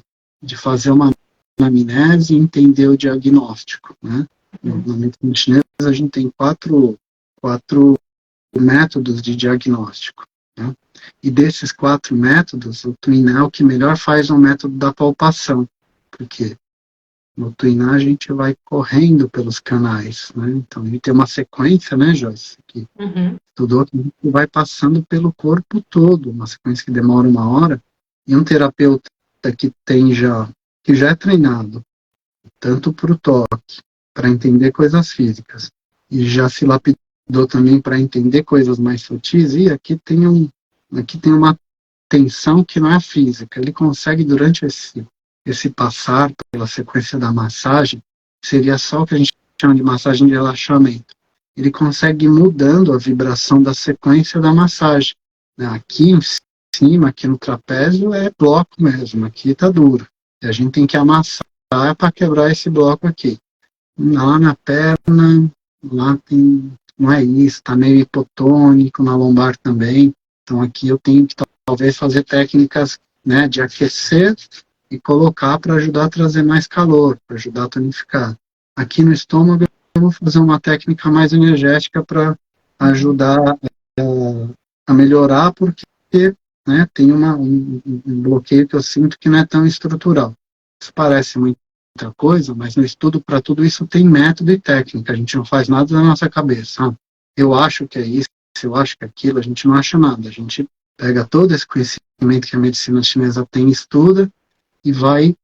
fazer uma anamnese e entender o diagnóstico, né? Na medicina chinesa a gente tem quatro métodos de diagnóstico, né? E desses 4 métodos, o Tuiná é o que melhor faz o método da palpação, porque no Tuiná a gente vai correndo pelos canais, né? Então a gente tem uma sequência, né, Joyce, que estudou, que vai passando pelo corpo todo, uma sequência que demora 1 hora, e um terapeuta que já é treinado, tanto para o toque, para entender coisas físicas, e já se lapidou também para entender coisas mais sutis, e aqui tem uma tensão que não é física, ele consegue durante esse passar pela sequência da massagem, seria só o que a gente chama de massagem de relaxamento, ele consegue ir mudando a vibração da sequência da massagem, né? Aqui em cima, aqui no trapézio, é bloco mesmo, aqui está duro, e a gente tem que amassar para quebrar esse bloco aqui. Lá na perna, lá não é isso, está meio hipotônico, na lombar também. Então aqui eu tenho que talvez fazer técnicas, né, de aquecer e colocar para ajudar a trazer mais calor, para ajudar a tonificar. Aqui no estômago eu vou fazer uma técnica mais energética para ajudar a melhorar, porque, né, tem um bloqueio que eu sinto que não é tão estrutural. Isso parece muita coisa, mas no estudo para tudo isso tem método e técnica, a gente não faz nada na nossa cabeça. Eu acho que é isso, eu acho que é aquilo, a gente não acha nada, a gente pega todo esse conhecimento que a medicina chinesa tem, estuda e vai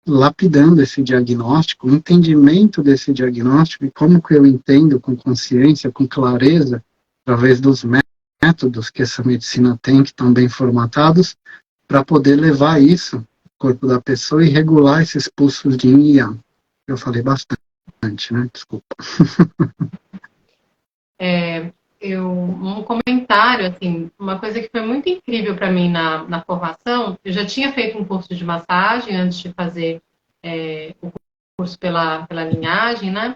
lapidando esse diagnóstico, o entendimento desse diagnóstico e como que eu entendo com consciência, com clareza, através dos métodos que essa medicina tem, que estão bem formatados, para poder levar isso ao corpo da pessoa e regular esses pulsos de yin e yang. Eu falei bastante, né? Desculpa. Um comentário, assim, uma coisa que foi muito incrível para mim na formação, eu já tinha feito um curso de massagem antes de fazer o curso pela linhagem, né?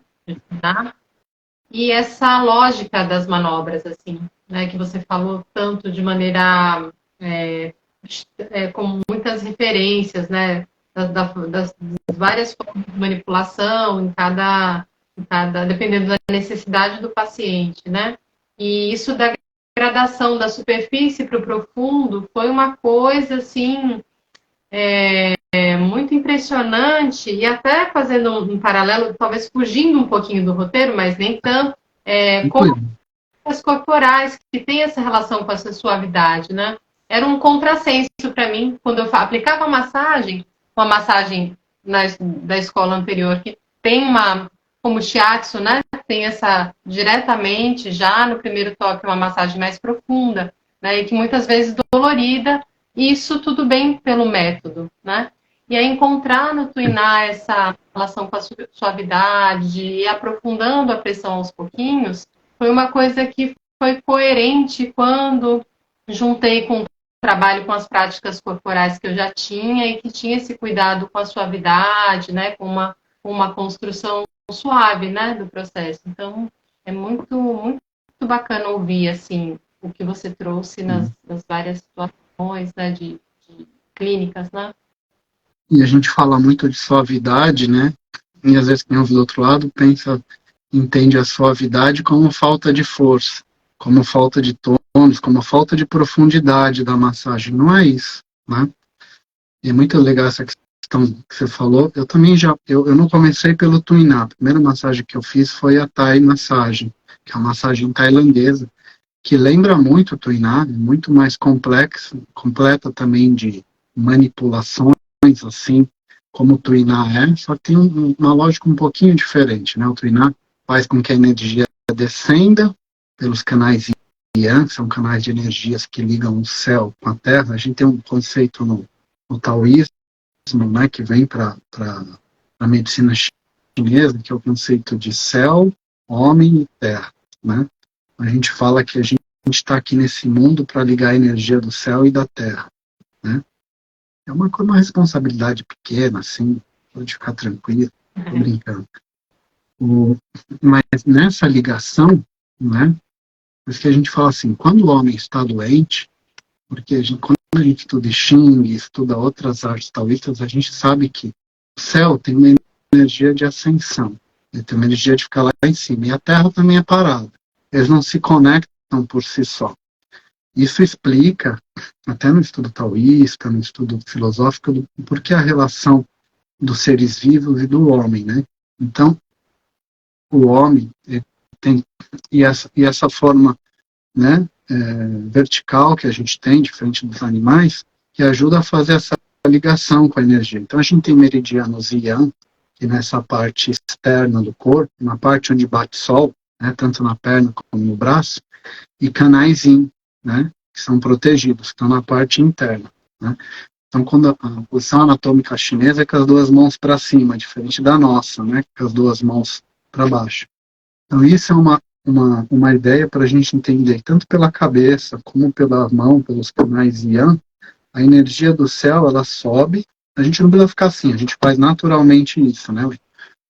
E essa lógica das manobras, assim, né, que você falou tanto de maneira com muitas referências, né, das várias formas de manipulação em cada, dependendo da necessidade do paciente, né? E isso da gradação da superfície para o profundo foi uma coisa assim muito impressionante, e até fazendo um paralelo, talvez fugindo um pouquinho do roteiro, mas nem tanto, como as corporais que tem essa relação com essa suavidade, né? Era um contrassenso para mim quando eu aplicava uma massagem da escola anterior que tem uma como shiatsu, né? Tem essa diretamente já no primeiro toque uma massagem mais profunda, né? E que muitas vezes dolorida. Isso tudo bem pelo método, né? E aí encontrar no Tuiná essa relação com a suavidade e aprofundando a pressão aos pouquinhos foi uma coisa que foi coerente quando juntei com o trabalho com as práticas corporais que eu já tinha e que tinha esse cuidado com a suavidade, né? Com uma construção suave, né? Do processo. Então, é muito, muito bacana ouvir, assim, o que você trouxe nas várias situações, né? De clínicas, né? E a gente fala muito de suavidade, né? E às vezes quem ouve do outro lado entende a suavidade como falta de força, como falta de tônus, como falta de profundidade da massagem. Não é isso, né? E é muito legal essa questão que você falou. Eu também eu não comecei pelo Tuiná. A primeira massagem que eu fiz foi a Thai massagem, que é uma massagem tailandesa, que lembra muito o Tuiná, muito mais complexa, completa também de manipulações, assim, como o Tuiná só que tem uma lógica um pouquinho diferente, né? O Tuiná faz com que a energia descenda pelos canais Yang, são canais de energias que ligam o céu com a terra. A gente tem um conceito no taoísmo, né, que vem para a medicina chinesa, que é o conceito de céu, homem e terra, né? A gente fala que a gente está aqui nesse mundo para ligar a energia do céu e da terra, né? É uma responsabilidade pequena, assim, pode ficar tranquilo, tô brincando. Mas nessa ligação, né, por isso que a gente fala assim, quando o homem está doente, porque quando a gente estuda Xing, estuda outras artes taoístas, a gente sabe que o céu tem uma energia de ascensão, ele tem uma energia de ficar lá em cima, e a terra também é parada. Eles não se conectam por si só. Isso explica, até no estudo taoísta, no estudo filosófico, por que a relação dos seres vivos e do homem, né? Então, o homem tem, e essa forma, né, vertical que a gente tem, diferente dos animais, que ajuda a fazer essa ligação com a energia. Então, a gente tem meridianos yang, que nessa parte externa do corpo, na parte onde bate sol, né, tanto na perna como no braço, e canais yin, né, que são protegidos, que estão na parte interna, né. Então, quando a posição anatômica chinesa é com as duas mãos para cima, diferente da nossa, né, com as duas mãos para baixo. Então, isso é uma ideia para a gente entender, tanto pela cabeça, como pela mão, pelos canais yang, a energia do céu, ela sobe, a gente não precisa ficar assim, a gente faz naturalmente isso, né.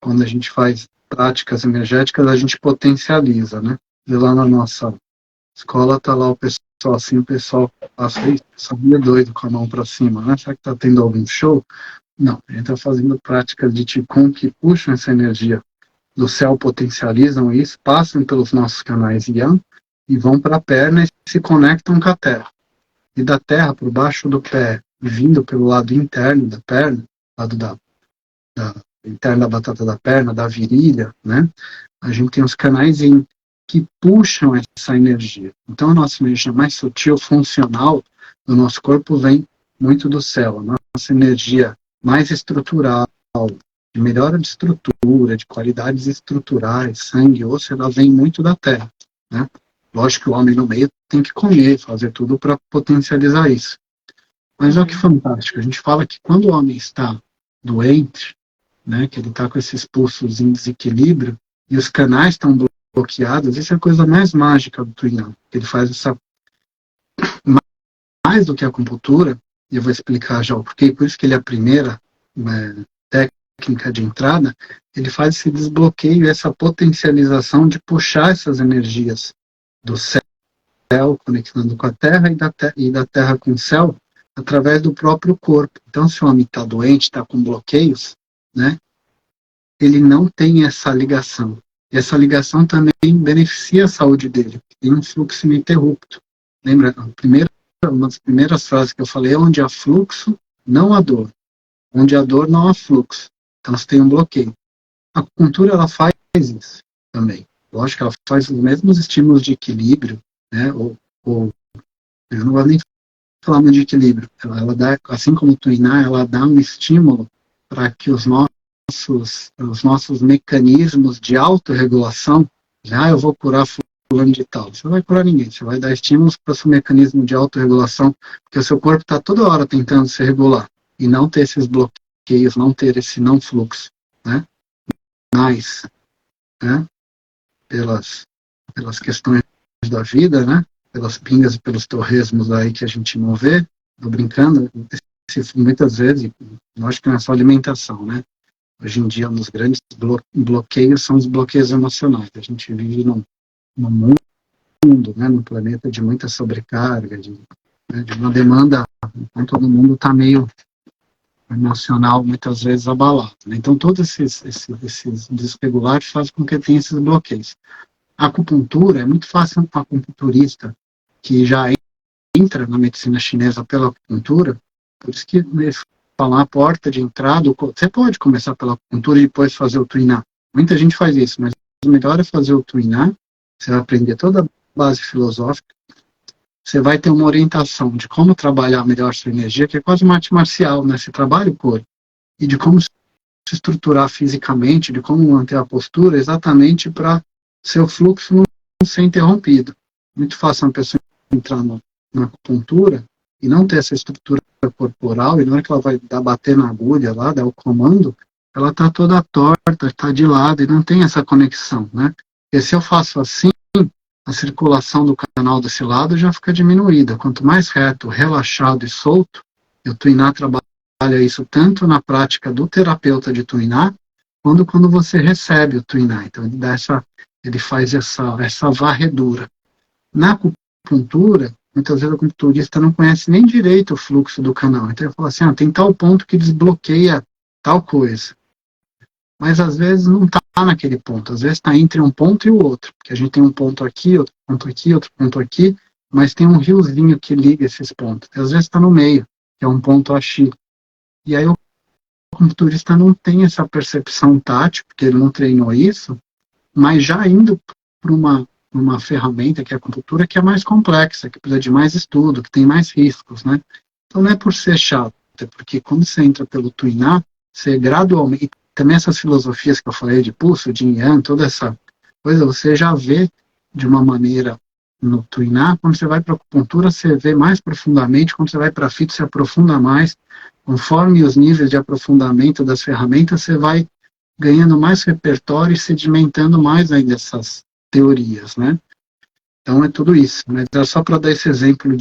Quando a gente faz práticas energéticas, a gente potencializa, né. E lá na nossa escola tá lá o pessoal assim, o pessoal passa aí, sabia doido com a mão para cima, né? Será que tá tendo algum show? Não, a gente tá fazendo práticas de Qigong que puxam essa energia do céu, potencializam isso, passam pelos nossos canais Yang e vão para a perna e se conectam com a terra. E da terra, por baixo do pé, vindo pelo lado interno da perna, lado da interno da batata da perna, da virilha, né? A gente tem os canais Yin que puxam essa energia. Então, a nossa energia mais sutil, funcional do nosso corpo vem muito do céu. A nossa energia mais estrutural, de melhora de estrutura, de qualidades estruturais, sangue, osso, ela vem muito da terra, né? Lógico que o homem no meio tem que comer, fazer tudo para potencializar isso. Mas olha que fantástico, a gente fala que quando o homem está doente, né, que ele está com esses pulsos em desequilíbrio, e os canais estão bloqueados, isso é a coisa mais mágica do Tuinão. Ele faz essa, mais do que a acupuntura, e eu vou explicar já o porquê, por isso que ele é a primeira, né, técnica de entrada, ele faz esse desbloqueio, essa potencialização de puxar essas energias do céu, conectando com a terra e da terra com o céu, através do próprio corpo. Então, se o homem está doente, está com bloqueios, né, ele não tem essa ligação. E essa ligação também beneficia a saúde dele. Tem um fluxo ininterrupto. Lembra, uma das primeiras frases que eu falei é: onde há fluxo, não há dor. Onde há dor, não há fluxo. Então, você tem um bloqueio. A acupuntura, ela faz isso também. Lógico que ela faz os mesmos estímulos de equilíbrio, né? Eu não vou nem falar muito de equilíbrio. Ela dá, assim como o Tuiná, ela dá um estímulo para que os nossos mecanismos de autorregulação, eu vou curar fulano de tal. Você não vai curar ninguém, você vai dar estímulos para o seu mecanismo de autorregulação, porque o seu corpo está toda hora tentando se regular, e não ter esses bloqueios, não ter esse não fluxo, né? Mas, né, pelas questões da vida, né, pelas pingas e pelos torresmos aí que a gente não vê, tô brincando, muitas vezes, eu acho que não é só alimentação, né? Hoje em dia, um dos grandes bloqueios são os bloqueios emocionais. A gente vive num mundo, né, num planeta de muita sobrecarga, de uma demanda, então todo mundo está meio emocional, muitas vezes abalado, né? Então, todos esses desregulares fazem com que tenha esses bloqueios. A acupuntura é muito fácil para um acupunturista que já entra na medicina chinesa pela acupuntura, por isso que eles falam a porta de entrada, você pode começar pela acupuntura e depois fazer o Tuiná. Muita gente faz isso, mas o melhor é fazer o Tuiná, você vai aprender toda a base filosófica, você vai ter uma orientação de como trabalhar melhor sua energia, que é quase uma arte marcial, né? Você trabalha o corpo, e de como se estruturar fisicamente, de como manter a postura, exatamente para seu fluxo não ser interrompido. Muito fácil uma pessoa entrar na acupuntura e não ter essa estrutura corporal, e na hora que ela vai bater na agulha lá, dar o comando, ela está toda torta, está de lado, e não tem essa conexão, né? E se eu faço assim, a circulação do canal desse lado já fica diminuída. Quanto mais reto, relaxado e solto, e o Tuiná trabalha isso tanto na prática do terapeuta de Tuiná, quando você recebe o Tuiná. Então ele faz essa varredura. Na acupuntura, muitas vezes o acupunturista não conhece nem direito o fluxo do canal. Então ele fala assim, tem tal ponto que desbloqueia tal coisa. Mas às vezes não está naquele ponto, às vezes está entre um ponto e o outro, porque a gente tem um ponto aqui, outro ponto aqui, outro ponto aqui, mas tem um riozinho que liga esses pontos. E às vezes está no meio, que é um ponto X. E aí o acupunturista não tem essa percepção tátil, porque ele não treinou isso, mas já indo para uma ferramenta que é a acupuntura, que é mais complexa, que precisa de mais estudo, que tem mais riscos, né? Então não é por ser chato, é porque quando você entra pelo Tuiná, você gradualmente, também essas filosofias que eu falei de pulso, de yin yang, toda essa coisa, você já vê de uma maneira no Tuiná. Quando você vai para a acupuntura, você vê mais profundamente. Quando você vai para a fito, você aprofunda mais. Conforme os níveis de aprofundamento das ferramentas, você vai ganhando mais repertório e sedimentando mais ainda essas teorias, né? Então é tudo isso, né? Então, só para dar esse exemplo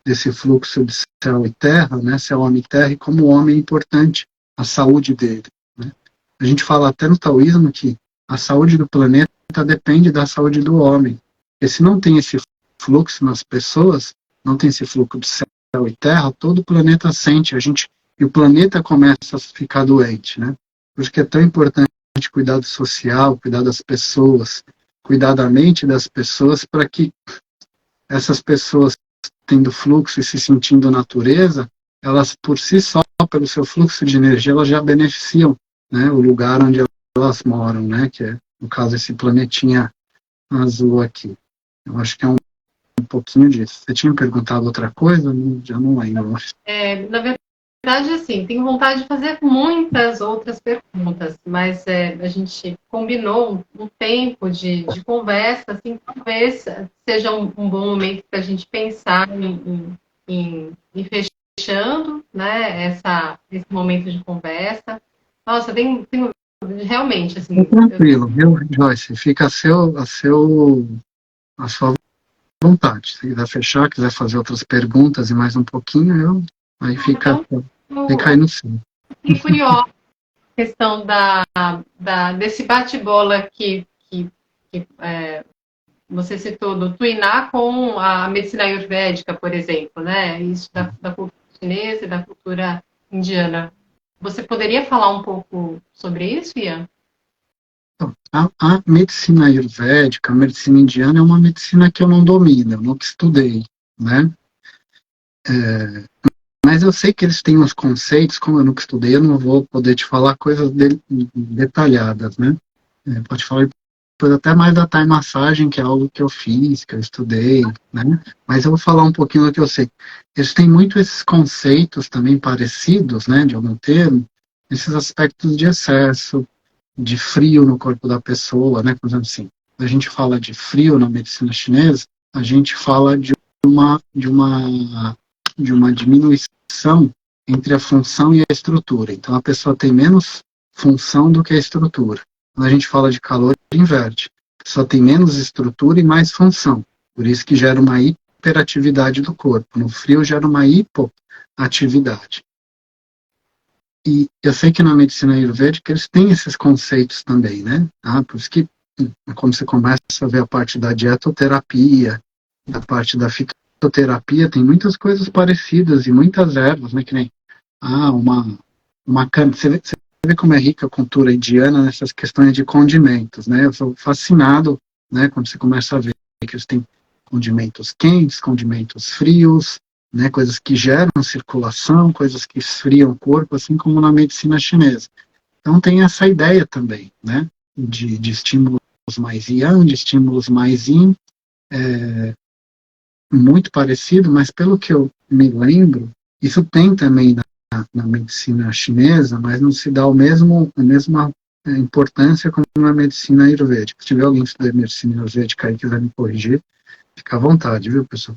desse fluxo de céu e terra, né? Céu, homem e terra, e como o homem é importante, a saúde dele, né? A gente fala até no taoísmo que a saúde do planeta depende da saúde do homem. Porque se não tem esse fluxo nas pessoas, não tem esse fluxo de céu e terra, todo o planeta sente, e o planeta começa a ficar doente, né? Por isso que é tão importante cuidar do social, cuidar das pessoas, cuidar da mente das pessoas, para que essas pessoas, tendo fluxo e se sentindo natureza, elas por si só, pelo seu fluxo de energia, elas já beneficiam, né, o lugar onde elas moram, né, que é, no caso, esse planetinha azul aqui. Eu acho que é um pouquinho disso. Você tinha perguntado outra coisa? Já não lembro. Na verdade, verdade, assim, tenho vontade de fazer muitas outras perguntas, mas a gente combinou um tempo de conversa, assim, talvez seja um bom momento para a gente pensar em fechando, né, esse momento de conversa. Nossa, tenho realmente, É assim, tranquilo, viu, Joyce? Fica a sua vontade. Se quiser fechar, quiser fazer outras perguntas e mais um pouquinho, aí então, fica aí no sim. fiquei curiosa questão desse bate-bola que você citou do Tuiná com a medicina ayurvédica, por exemplo, né? Isso da cultura chinesa e da cultura indiana. Você poderia falar um pouco sobre isso, Ian? Então, a medicina ayurvédica, a medicina indiana, é uma medicina que eu não domino, eu nunca estudei, né? Mas eu sei que eles têm uns conceitos, como eu nunca estudei, eu não vou poder te falar coisas detalhadas, né? Pode falar depois até mais da Thai massagem, que é algo que eu fiz, que eu estudei, né? Mas eu vou falar um pouquinho do que eu sei. Eles têm muito esses conceitos também parecidos, né, de algum termo, esses aspectos de excesso, de frio no corpo da pessoa, né? Por exemplo, assim, quando a gente fala de frio na medicina chinesa, a gente fala uma, de uma, de uma diminuição entre a função e a estrutura. Então, a pessoa tem menos função do que a estrutura. Quando a gente fala de calor, inverte. A pessoa tem menos estrutura e mais função. Por isso que gera uma hiperatividade do corpo. No frio, gera uma hipoatividade. E eu sei que na medicina ayurvédica eles têm esses conceitos também, né? Por isso que, quando você começa a ver a parte da dietoterapia, da parte da fitoterapia, tem muitas coisas parecidas e muitas ervas, né? Que nem, você vê como é rica a cultura indiana nessas questões de condimentos, né? Eu sou fascinado, né? Quando você começa a ver que eles têm condimentos quentes, condimentos frios, né, coisas que geram circulação, coisas que esfriam o corpo, assim como na medicina chinesa. Então tem essa ideia também, né, de estímulos mais yang, de estímulos mais yin, muito parecido, mas pelo que eu me lembro, isso tem também na medicina chinesa, mas não se dá a mesma importância como na medicina ayurvédica. Se tiver alguém que estuda medicina ayurvédica aí e quiser me corrigir, fica à vontade, viu, pessoal?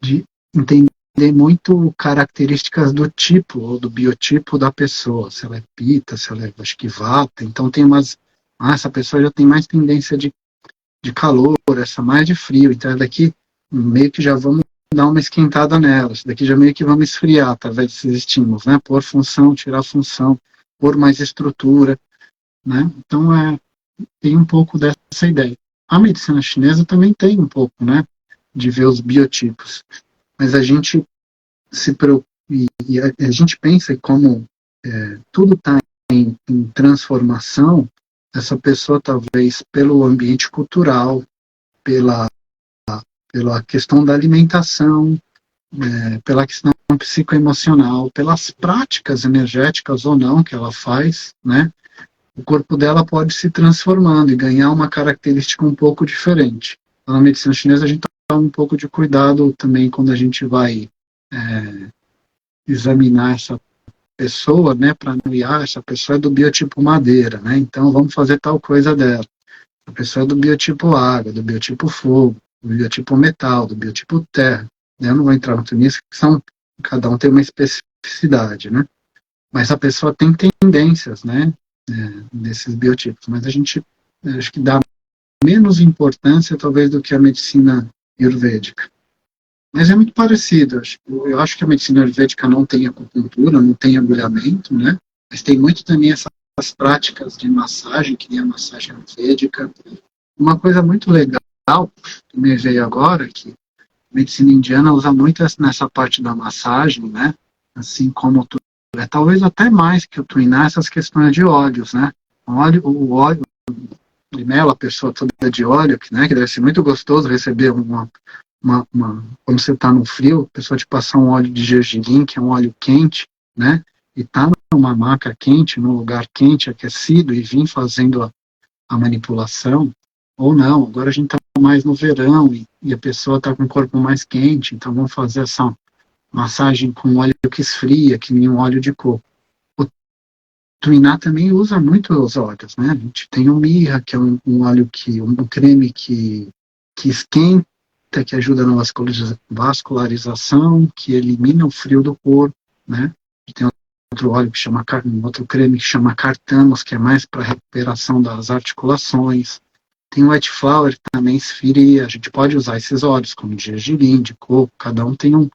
De entender muito características do tipo ou do biotipo da pessoa, se ela é pita, se ela é, acho que vata, então tem essa pessoa já tem mais tendência de calor, essa mais de frio, então é daqui meio que já vamos dar uma esquentada nela, isso daqui já meio que vamos esfriar através desses estímulos, né, pôr função, tirar função, pôr mais estrutura, né, então tem um pouco dessa ideia. A medicina chinesa também tem um pouco, né, de ver os biotipos, mas a gente se preocupa, e a gente pensa que como tudo está em transformação, essa pessoa talvez pelo ambiente cultural, pela, pela questão da alimentação, pela questão psicoemocional, pelas práticas energéticas ou não que ela faz, né, o corpo dela pode se transformando e ganhar uma característica um pouco diferente. Então, na medicina chinesa a gente toma um pouco de cuidado também quando a gente vai examinar essa pessoa, né, para anunciar, essa pessoa é do biotipo madeira, né, então vamos fazer tal coisa dela. A pessoa é do biotipo água, do biotipo fogo, do biotipo metal, do biotipo terra. Eu não vou entrar muito nisso, porque cada um tem uma especificidade, né, mas a pessoa tem tendências, né, desses biotipos, mas a gente acho que dá menos importância talvez do que a medicina ayurvédica. Mas é muito parecido. Eu acho que a medicina ayurvédica não tem acupuntura, não tem agulhamento, né? Mas tem muito também essas práticas de massagem, que nem a massagem ayurvédica. Uma coisa muito legal que me veio agora, que a medicina indiana usa muito nessa parte da massagem, né? Assim como talvez até mais que o tuiná, essas questões de óleos, né? O óleo, limela, a pessoa toda de óleo, né? Que deve ser muito gostoso receber quando você está no frio, a pessoa te passar um óleo de gergelim, que é um óleo quente, né? E tá numa maca quente, num lugar quente, aquecido, e vir fazendo a manipulação, ou não, agora a gente está mais no verão, e a pessoa está com o corpo mais quente, então vamos fazer essa massagem com óleo que esfria, que nem um óleo de coco. O Tuiná também usa muito os óleos, né? A gente tem o Mirra, que é um óleo um creme que esquenta, que ajuda na vascularização, que elimina o frio do corpo, né? E tem outro óleo que chama, outro creme que chama Cartamos, que é mais para recuperação das articulações. Tem o White Flower, que também esfria. A gente pode usar esses óleos, como de gergelim, de coco, cada um tem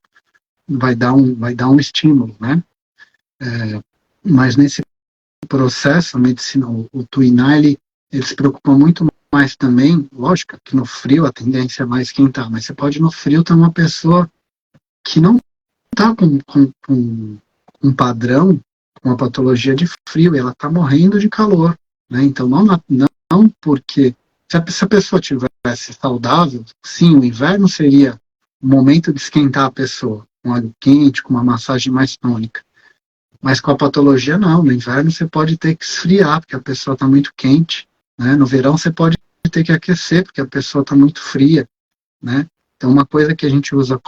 vai dar um estímulo, né? Mas nesse processo, a medicina, o Tuiná, ele se preocupa muito mais também, lógico, que no frio a tendência é mais esquentar, mas você pode no frio ter uma pessoa que não está com um padrão, com uma patologia de frio, e ela está morrendo de calor, né? Então, não porque se a pessoa tivesse saudável, sim, o inverno seria o momento de esquentar a pessoa, com óleo quente, com uma massagem mais tônica. Mas com a patologia, não. No inverno você pode ter que esfriar, porque a pessoa está muito quente, né? No verão você pode ter que aquecer, porque a pessoa está muito fria, né? Então, uma coisa que a gente usa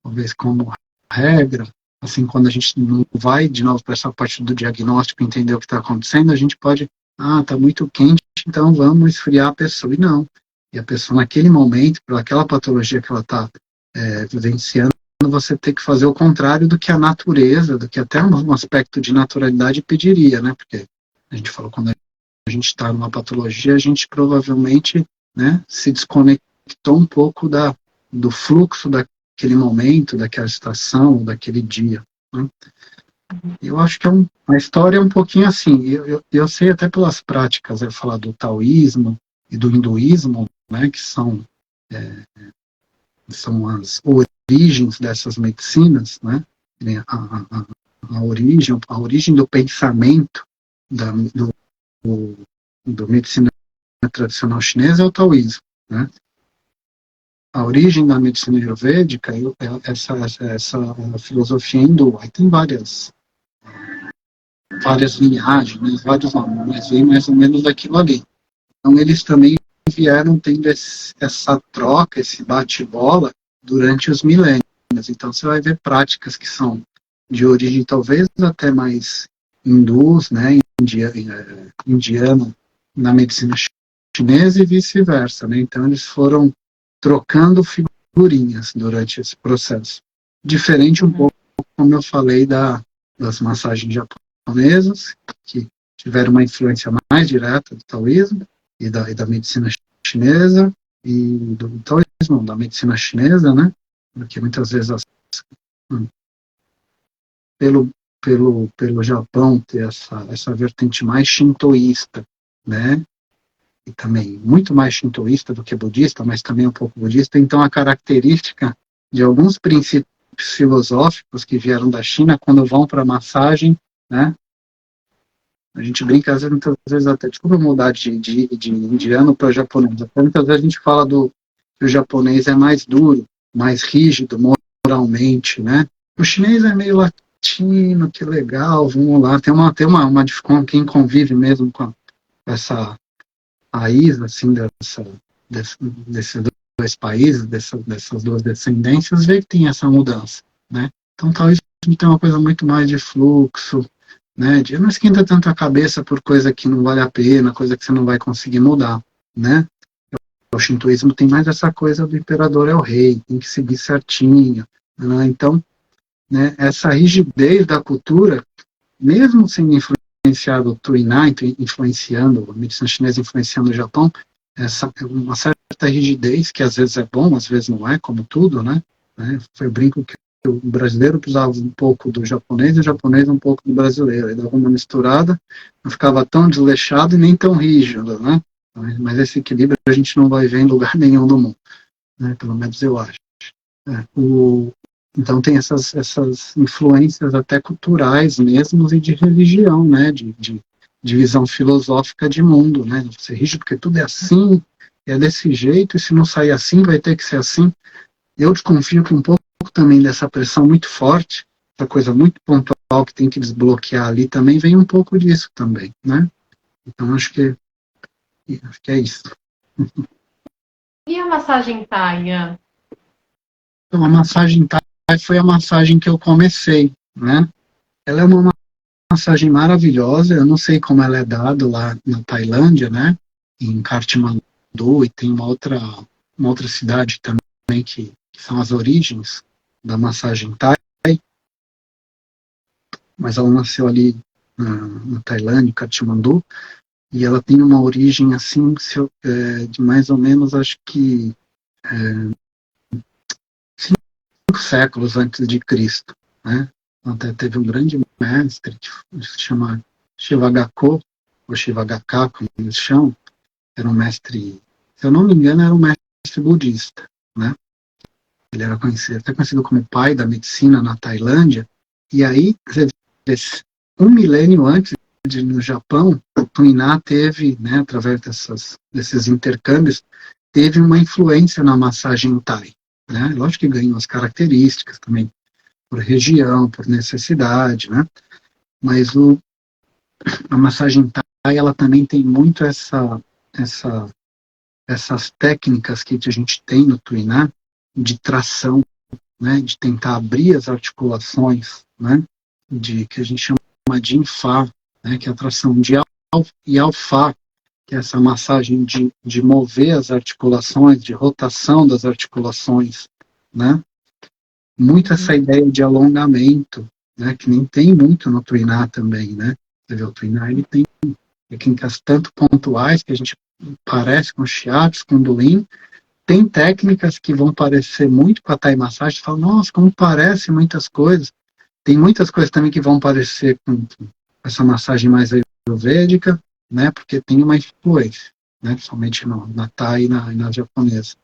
talvez como regra, assim, quando a gente não vai, de novo, para essa parte do diagnóstico, entender o que está acontecendo, a gente pode, está muito quente, então vamos esfriar a pessoa. E não. E a pessoa, naquele momento, por aquela patologia que ela está vivenciando, você tem que fazer o contrário do que a natureza, do que até um aspecto de naturalidade pediria, né? Porque a gente falou, quando a gente está numa patologia, a gente provavelmente, né, se desconectou um pouco do fluxo daquele momento, daquela estação, daquele dia, né? Eu acho que a história é um pouquinho assim. Eu sei até pelas práticas, eu falar do taoísmo e do hinduísmo, né, que são as origens dessas medicinas, né? A origem do pensamento do medicina tradicional chinesa é o taoísmo, né? A origem da medicina ayurvédica é essa filosofia hindu. Aí tem várias linhagens, né, vários nomes, mas vem mais ou menos daquilo ali. Então eles também vieram tendo essa troca, esse bate-bola durante os milênios. Então você vai ver práticas que são de origem talvez até mais hindus, né, indiana na medicina chinesa e vice-versa, né? Então eles foram trocando figurinhas durante esse processo. Diferente um pouco, como eu falei, das massagens japonesas, que tiveram uma influência mais direta do taoísmo e da medicina chinesa, e do taoísmo, da medicina chinesa, né? Porque muitas vezes pelo Japão ter essa vertente mais shintoísta, né? E também muito mais shintoísta do que budista, mas também um pouco budista. Então, a característica de alguns princípios filosóficos que vieram da China, quando vão para a massagem, né? A gente brinca, muitas vezes até, desculpa mudar de indiano para japonês. Até muitas vezes a gente fala que o japonês é mais duro, mais rígido moralmente, né? O chinês é meio latino, que legal, vamos lá. Tem uma dificuldade, quem convive mesmo com essa raiz, assim, desses dois países, dessas duas descendências, vê que tem essa mudança, né? Então, talvez tem uma coisa muito mais de fluxo, né? De não esquenta tanto a cabeça por coisa que não vale a pena, coisa que você não vai conseguir mudar, né? O shintoísmo tem mais essa coisa do imperador é o rei, tem que seguir certinho, né? Então, né, essa rigidez da cultura, mesmo sendo influenciado o Tuiná, influenciando a medicina chinesa, influenciando o Japão, uma certa rigidez, que às vezes é bom, às vezes não é, como tudo, né? Eu brinco que o brasileiro precisava um pouco do japonês e o japonês um pouco do brasileiro. Aí dava uma misturada, não ficava tão desleixado e nem tão rígido, né? Mas esse equilíbrio a gente não vai ver em lugar nenhum do mundo, né? Pelo menos eu acho. Então tem essas influências até culturais mesmo e de religião, né? De visão filosófica de mundo, né? Ser rígido porque tudo é assim, é desse jeito, e se não sair assim, vai ter que ser assim. Eu desconfio que um pouco também dessa pressão muito forte, essa coisa muito pontual que tem que desbloquear ali, também vem um pouco disso também, né? Então acho que é isso. E a massagem Thai, Ian? Então, a massagem Thai foi a massagem que eu comecei, né? Ela é uma massagem maravilhosa, eu não sei como ela é dada lá na Tailândia, né? Em Kathmandu, e tem uma outra cidade também que são as origens da massagem Thai, mas ela nasceu ali na Tailândia, em Kathmandu, e ela tem uma origem assim, de mais ou menos, acho que 5 séculos antes de Cristo, né? Até teve um grande mestre que se chama Shivagakko, ou Shivagakka, como eles chamam, era um mestre, se eu não me engano, era um mestre budista, né? Ele era conhecido, até conhecido como pai da medicina na Tailândia, e aí, um milênio antes no Japão, o Tuiná teve, né, através desses intercâmbios, teve uma influência na massagem Thai, né? Lógico que ganhou as características também, por região, por necessidade, né? Mas a massagem Thai, ela também tem muito essas técnicas que a gente tem no Tuiná, de tração, né? De tentar abrir as articulações, né? Que a gente chama de Infá, né? Que é a tração de e Alfá, que é essa massagem de mover as articulações, de rotação das articulações, né? Muito essa ideia de alongamento, né? Que nem tem muito no Tuiná também, né? Você vê, o Tuiná, ele tem técnicas tanto pontuais, que a gente parece com Shiatsu, com Kundalini, tem técnicas que vão parecer muito com a Thai Massagem, você fala, nossa, como parece muitas coisas. Tem muitas coisas também que vão parecer com essa massagem mais ayurvédica, né, porque tem uma influência, né, principalmente na Thai e na japonesa.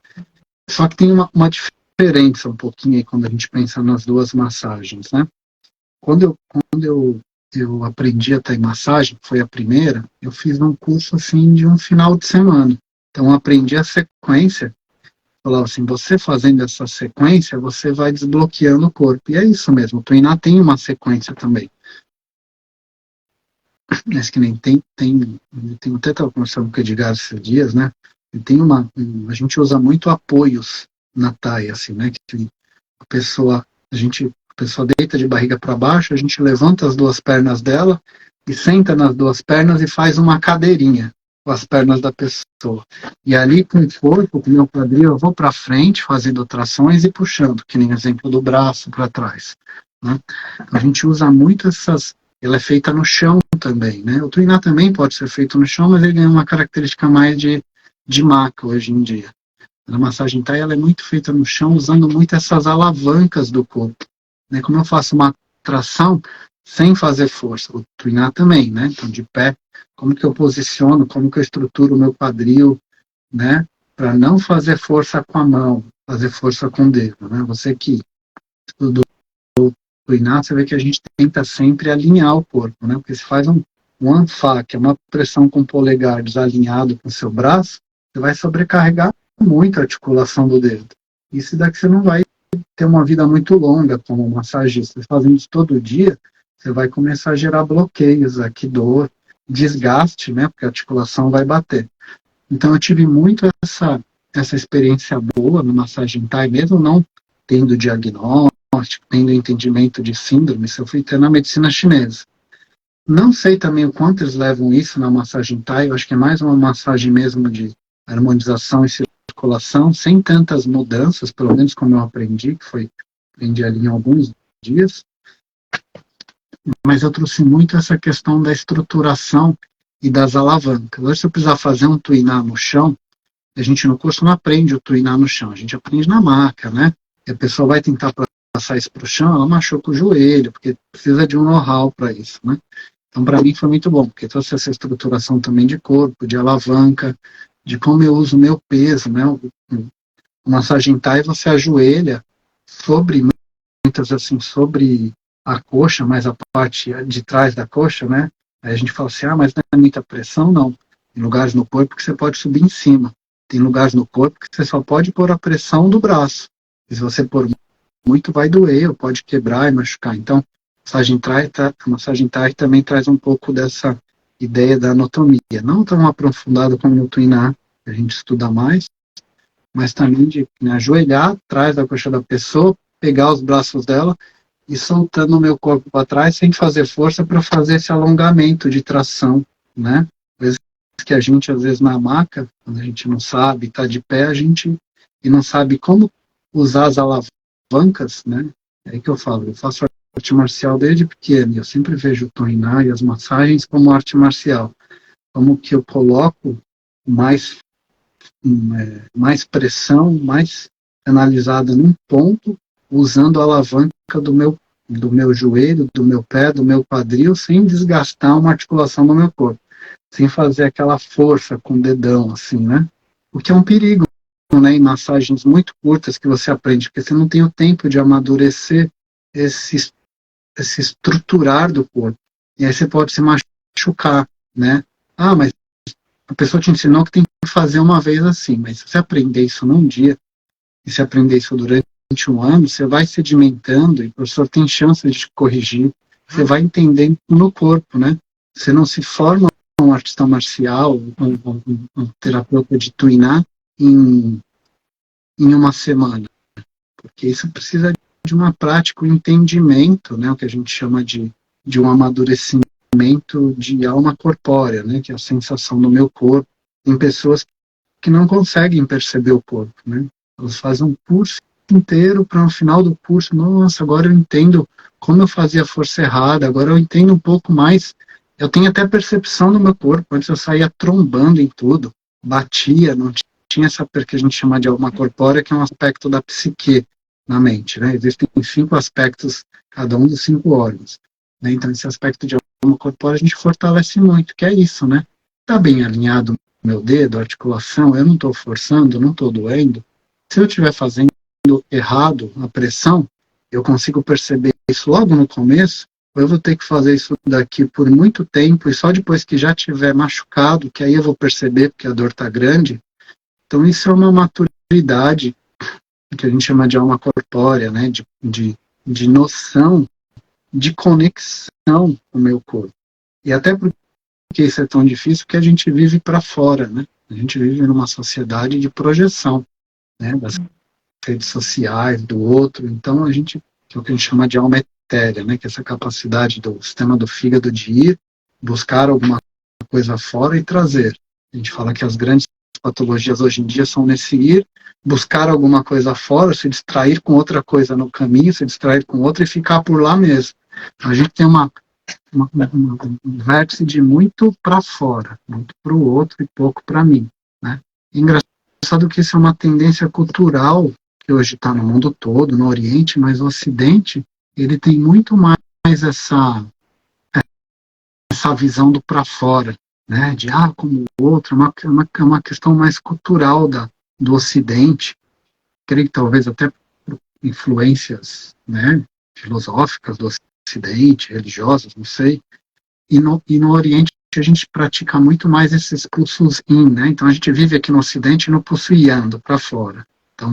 Só que tem uma diferença um pouquinho aí quando a gente pensa nas duas massagens, né. Quando eu aprendi a Thai Massagem, foi a primeira, eu fiz um curso assim de um final de semana. Então eu aprendi a sequência, falava assim, você fazendo essa sequência, você vai desbloqueando o corpo. E é isso mesmo, o Tuiná tem uma sequência também. Mas que nem tem até estava conversando com o Edgar esses dias, né? E tem a gente usa muito apoios na Thai, assim, né? Que a pessoa deita de barriga para baixo, a gente levanta as duas pernas dela e senta nas duas pernas e faz uma cadeirinha com as pernas da pessoa. E ali com o corpo, com o meu quadril, eu vou para frente fazendo trações e puxando, que nem exemplo do braço para trás, né? A gente usa muito ela é feita no chão também, né? O Tuiná também pode ser feito no chão, mas ele tem uma característica mais de maca hoje em dia. A massagem Thai, ela é muito feita no chão, usando muito essas alavancas do corpo, né? Como eu faço uma tração sem fazer força, o Tuiná também, né? Então, de pé, como que eu posiciono, como que eu estruturo o meu quadril, né? Para não fazer força com a mão, fazer força com o dedo, né? Você que estudou Tuiná, você vê que a gente tenta sempre alinhar o corpo, né? Porque se faz um anfá, que é uma pressão com o polegar desalinhado com o seu braço, você vai sobrecarregar muito a articulação do dedo. Isso daqui você não vai ter uma vida muito longa como massagista. Fazendo isso todo dia, você vai começar a gerar bloqueios aqui, dor, desgaste, né? Porque a articulação vai bater. Então eu tive muito essa experiência boa no massagem Thai, mesmo não tendo diagnóstico, tendo entendimento de síndrome, eu fui ter na medicina chinesa. Não sei também o quanto eles levam isso na massagem Thai, eu acho que é mais uma massagem mesmo de harmonização e circulação, sem tantas mudanças, pelo menos como eu aprendi, aprendi ali em alguns dias, mas eu trouxe muito essa questão da estruturação e das alavancas. Hoje, se eu precisar fazer um Tuiná no chão, a gente no curso não aprende o Tuiná no chão, a gente aprende na maca, né? E a pessoa vai tentar passar isso para o chão, ela machuca o joelho, porque precisa de um know-how para isso, né? Então, para mim foi muito bom, porque trouxe essa estruturação também de corpo, de alavanca, de como eu uso o meu peso, né? O massagem Thai, você ajoelha sobre, muitas assim, sobre a coxa, mais a parte de trás da coxa, né? Aí a gente fala assim, mas não é muita pressão, não. Tem lugares no corpo que você pode subir em cima. Tem lugares no corpo que você só pode pôr a pressão do braço. E se você pôr muito, vai doer, ou pode quebrar e machucar. Então, a massagem Thai também traz um pouco dessa ideia da anatomia. Não tão aprofundado como no Tuiná, que a gente estuda mais, mas também de ajoelhar atrás da coxa da pessoa, pegar os braços dela e soltando o meu corpo para trás sem fazer força para fazer esse alongamento de tração, né? Às vezes que a gente, às vezes na maca, quando a gente não sabe, está de pé, a gente e não sabe como usar as alavancas, né? É aí que eu falo, eu faço arte marcial desde pequeno, eu sempre vejo o Toiná e as massagens como arte marcial, como que eu coloco mais pressão, mais analisada num ponto, usando a alavanca do meu joelho, do meu pé, do meu quadril, sem desgastar uma articulação do meu corpo, sem fazer aquela força com o dedão, assim, né? O que é um perigo, né? Em massagens muito curtas que você aprende, porque você não tem o tempo de amadurecer esse estruturar do corpo. E aí você pode se machucar, né? Ah, mas a pessoa te ensinou que tem que fazer uma vez assim, mas se você aprender isso num dia, e se aprender isso durante um ano, você vai sedimentando e o professor tem chance de te corrigir, você vai entendendo no corpo, né? Você não se forma um artista marcial, um terapeuta de Tuiná em uma semana, porque isso precisa de uma prática, um entendimento, né? O que a gente chama de um amadurecimento de alma corpórea, né? Que é a sensação do meu corpo, em pessoas que não conseguem perceber o corpo, né? Elas fazem um curso inteiro para no final do curso, nossa, agora eu entendo como eu fazia a força errada, agora eu entendo um pouco mais, eu tenho até percepção do meu corpo, antes eu saía trombando em tudo, batia, não tinha essa que a gente chama de alma corpórea, que é um aspecto da psique na mente, né? Existem 5 aspectos, cada um dos 5 órgãos, né? Então esse aspecto de alma corpórea a gente fortalece muito, que é isso, né? Está bem alinhado meu dedo, a articulação, eu não estou forçando, não estou doendo. Se eu estiver fazendo errado a pressão, eu consigo perceber isso logo no começo, ou eu vou ter que fazer isso daqui por muito tempo, e só depois que já estiver machucado, que aí eu vou perceber porque a dor está grande. Então isso é uma maturidade que a gente chama de alma corpórea, né? de noção, de conexão com o meu corpo. E até porque isso é tão difícil, porque a gente vive para fora, né? A gente vive numa sociedade de projeção, né? Das redes sociais, do outro. Então, que é o que a gente chama de alma etérea, né? Que é essa capacidade do sistema do fígado de ir buscar alguma coisa fora e trazer. A gente fala que as grandes patologias hoje em dia são nesse ir, buscar alguma coisa fora, se distrair com outra coisa no caminho, se distrair com outra e ficar por lá mesmo. Então, a gente tem um vértice de muito para fora, muito para o outro e pouco para mim, né? E engraçado que isso é uma tendência cultural que hoje está no mundo todo, no Oriente, mas o Ocidente, ele tem muito mais essa visão do para fora, né? De como o outro, é uma questão mais cultural do Ocidente, creio que talvez até por influências, né, filosóficas do Ocidente, religiosas, não sei. E no Oriente a gente pratica muito mais esses pulsos yin, né? Então a gente vive aqui no Ocidente no pulso yang, para fora. Então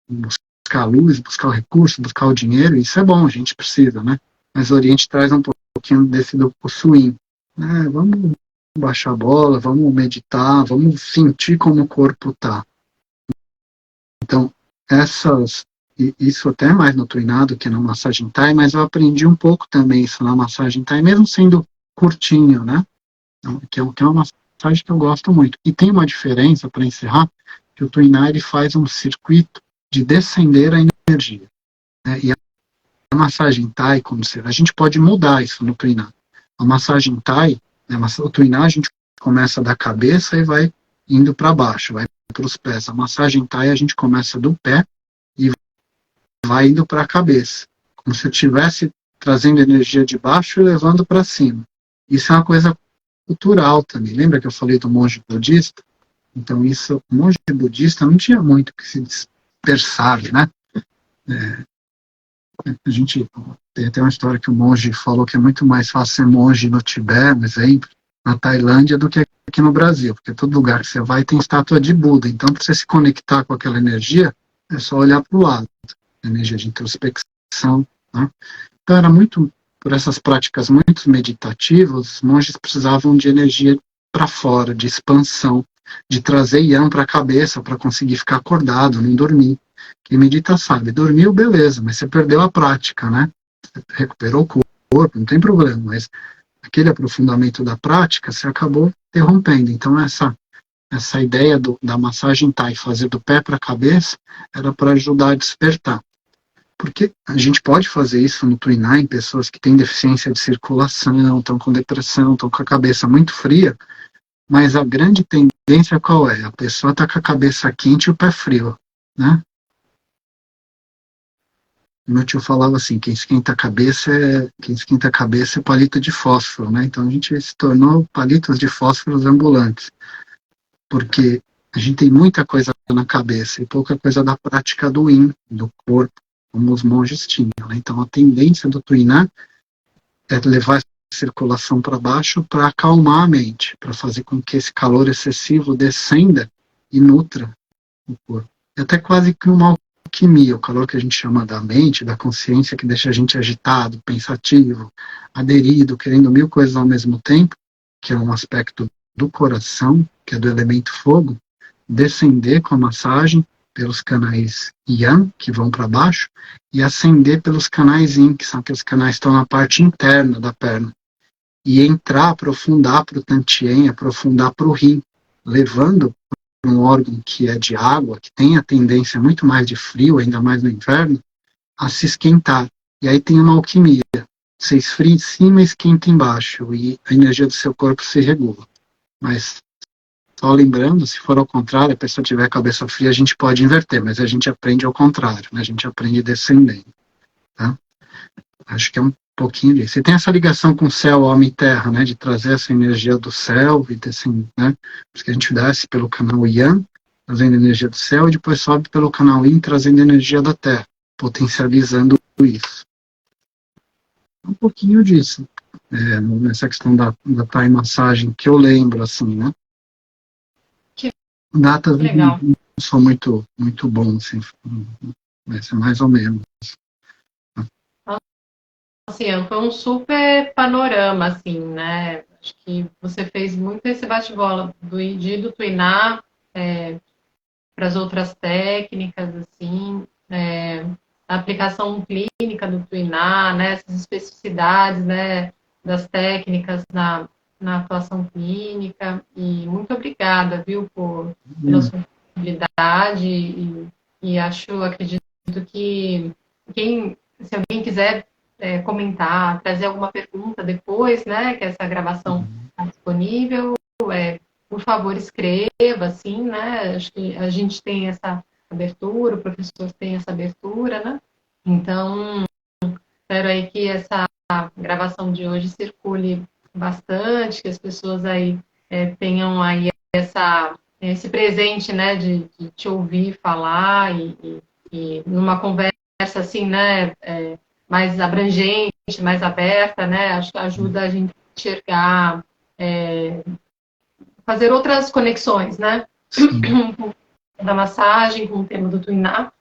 buscar a luz, buscar o recurso, buscar o dinheiro, isso é bom, a gente precisa, né? Mas o Oriente traz um pouquinho desse do pulso yin. Vamos baixar a bola, vamos meditar, vamos sentir como o corpo está. Então isso até mais no treinado que na massagem Thai, mas eu aprendi um pouco também isso na massagem Thai, mesmo sendo curtinho, né? Então, que é uma massagem que eu gosto muito. E tem uma diferença, para encerrar, que o Tuiná ele faz um circuito de descender a energia, né? E a massagem Thai, a gente pode mudar isso no Tuiná. A massagem Thai, né, o Tuiná a gente começa da cabeça e vai indo para baixo, vai para os pés. A massagem Thai a gente começa do pé e vai indo para a cabeça, como se eu estivesse trazendo energia de baixo e levando para cima. Isso é uma coisa cultural também. Lembra que eu falei do monge budista? Então, o monge budista não tinha muito que se dispersar, né? A gente tem até uma história que o monge falou que é muito mais fácil ser monge no Tibete, por exemplo, na Tailândia, do que aqui no Brasil, porque todo lugar que você vai tem estátua de Buda. Então, para você se conectar com aquela energia, é só olhar para o lado. Energia de introspecção, né? Então, era muito, por essas práticas muito meditativas, os monges precisavam de energia para fora, de expansão, de trazer yang para a cabeça, para conseguir ficar acordado, não dormir. Quem medita sabe, dormiu, beleza, mas você perdeu a prática, né? Você recuperou o corpo, não tem problema, mas aquele aprofundamento da prática, você acabou interrompendo. Então, essa ideia da massagem Thai, fazer do pé para a cabeça, era para ajudar a despertar. Porque a gente pode fazer isso no Tuiná em pessoas que têm deficiência de circulação, estão com depressão, estão com a cabeça muito fria, mas a grande tendência qual é? A pessoa está com a cabeça quente e o pé frio, né? Meu tio falava assim, quem esquenta a cabeça é palito de fósforo, né? Então a gente se tornou palitos de fósforos ambulantes, porque a gente tem muita coisa na cabeça e pouca coisa da prática do yin, do corpo, como os monges tinham, né? Então a tendência do Tuiná é levar a circulação para baixo para acalmar a mente, para fazer com que esse calor excessivo descenda e nutra o corpo. É até quase que uma alquimia, o calor que a gente chama da mente, da consciência, que deixa a gente agitado, pensativo, aderido, querendo mil coisas ao mesmo tempo, que é um aspecto do coração, que é do elemento fogo, descender com a massagem pelos canais yang, que vão para baixo, e ascender pelos canais yin, que são aqueles canais que estão na parte interna da perna, e entrar, aprofundar para o tantien, aprofundar para o rim, levando para um órgão que é de água, que tem a tendência muito mais de frio, ainda mais no inverno, a se esquentar. E aí tem uma alquimia. Você esfria em cima e esquenta embaixo, e a energia do seu corpo se regula. Mas, só lembrando, se for ao contrário, a pessoa tiver a cabeça fria, a gente pode inverter, mas a gente aprende ao contrário, né? A gente aprende descendendo. Tá? Acho que é um pouquinho disso. E tem essa ligação com o céu, homem e terra, né? De trazer essa energia do céu, e assim, né? Porque a gente desce pelo canal Yang, trazendo energia do céu, e depois sobe pelo canal Yin, trazendo energia da terra, potencializando isso. Um pouquinho disso, nessa questão da Thai massagem, que eu lembro, assim, né? Que Datas legal. não são muito, muito bom, assim, vai ser mais ou menos. Assim, foi um super panorama, assim, né? Acho que você fez muito esse bate-bola do Tuiná para as outras técnicas, assim, a aplicação clínica do Tuiná, né? Essas especificidades, né? Das técnicas na atuação clínica. E muito obrigada, viu, pela sua disponibilidade e acredito que se alguém quiser comentar, trazer alguma pergunta depois, né, que essa gravação está disponível, por favor, escreva, assim, né, acho que a gente tem essa abertura, o professor tem essa abertura, né, então, espero aí que essa gravação de hoje circule bastante, que as pessoas aí tenham aí esse presente, né, de te ouvir falar e numa conversa assim, né, mais abrangente, mais aberta, né, acho que ajuda a gente a enxergar, fazer outras conexões, né, da massagem com o tema do Tuiná.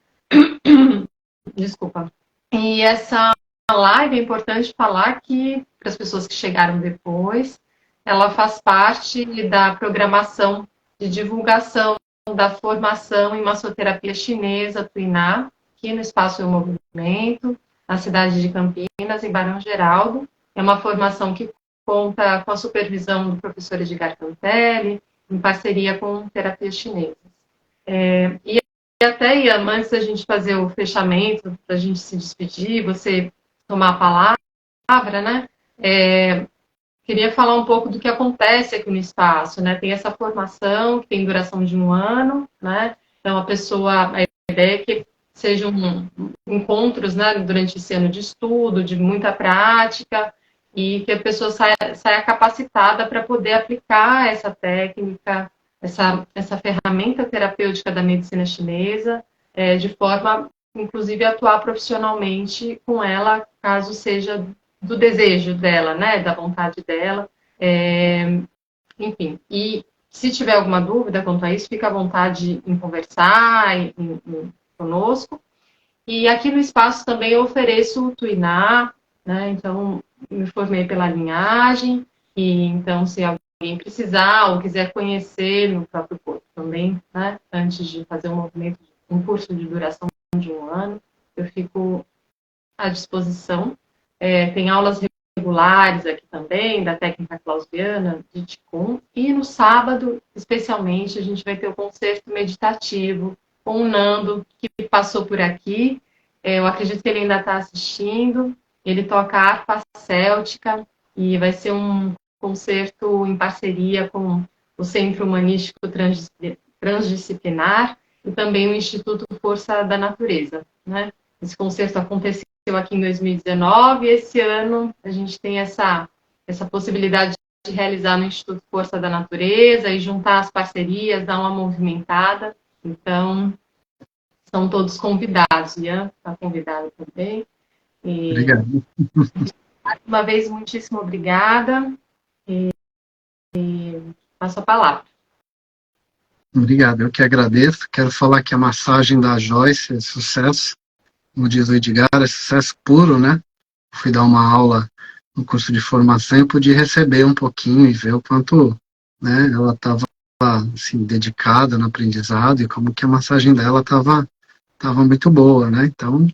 Desculpa. E essa live é importante falar que, para as pessoas que chegaram depois, ela faz parte da programação de divulgação da formação em massoterapia chinesa, Tuiná, aqui no Espaço e Movimento, na cidade de Campinas, em Barão Geraldo. É uma formação que conta com a supervisão do professor Edgar Cantelli, em parceria com terapias chinesas. E até, Ian, antes da gente fazer o fechamento, para a gente se despedir, você tomar a palavra, né? Queria falar um pouco do que acontece aqui no espaço, né? Tem essa formação que tem duração de 1 ano, né? Então, a ideia é que sejam encontros, né, durante esse ano de estudo, de muita prática, e que a pessoa saia capacitada para poder aplicar essa técnica, essa ferramenta terapêutica da medicina chinesa, de forma, inclusive, a atuar profissionalmente com ela, caso seja do desejo dela, né, da vontade dela, enfim. E se tiver alguma dúvida quanto a isso, fica à vontade em conversar conosco. E aqui no espaço também eu ofereço o Tuiná, né, então me formei pela linhagem, e então se alguém precisar ou quiser conhecer no próprio corpo também, né, antes de fazer um curso de duração de um ano, eu fico à disposição. Tem aulas regulares aqui também, da técnica clausiana, de Qigong, e no sábado, especialmente, a gente vai ter o concerto meditativo com o Nando, que passou por aqui. Eu acredito que ele ainda está assistindo. Ele toca harpa céltica e vai ser um concerto em parceria com o Centro Humanístico Transdisciplinar e também o Instituto Força da Natureza, né? Esse concerto aconteceu aqui em 2019 e esse ano a gente tem essa possibilidade de realizar no Instituto Força da Natureza e juntar as parcerias, dar uma movimentada. Então, são todos convidados. Ian está convidado também. Obrigado. Mais uma vez, muitíssimo obrigada. E passo a palavra. Obrigado, eu que agradeço. Quero falar que a massagem da Joyce é sucesso. Como diz o Edgar, é sucesso puro, né? Fui dar uma aula no curso de formação e pude receber um pouquinho e ver o quanto, né, ela estava assim, dedicada no aprendizado e como que a massagem dela estava muito boa, né? Então,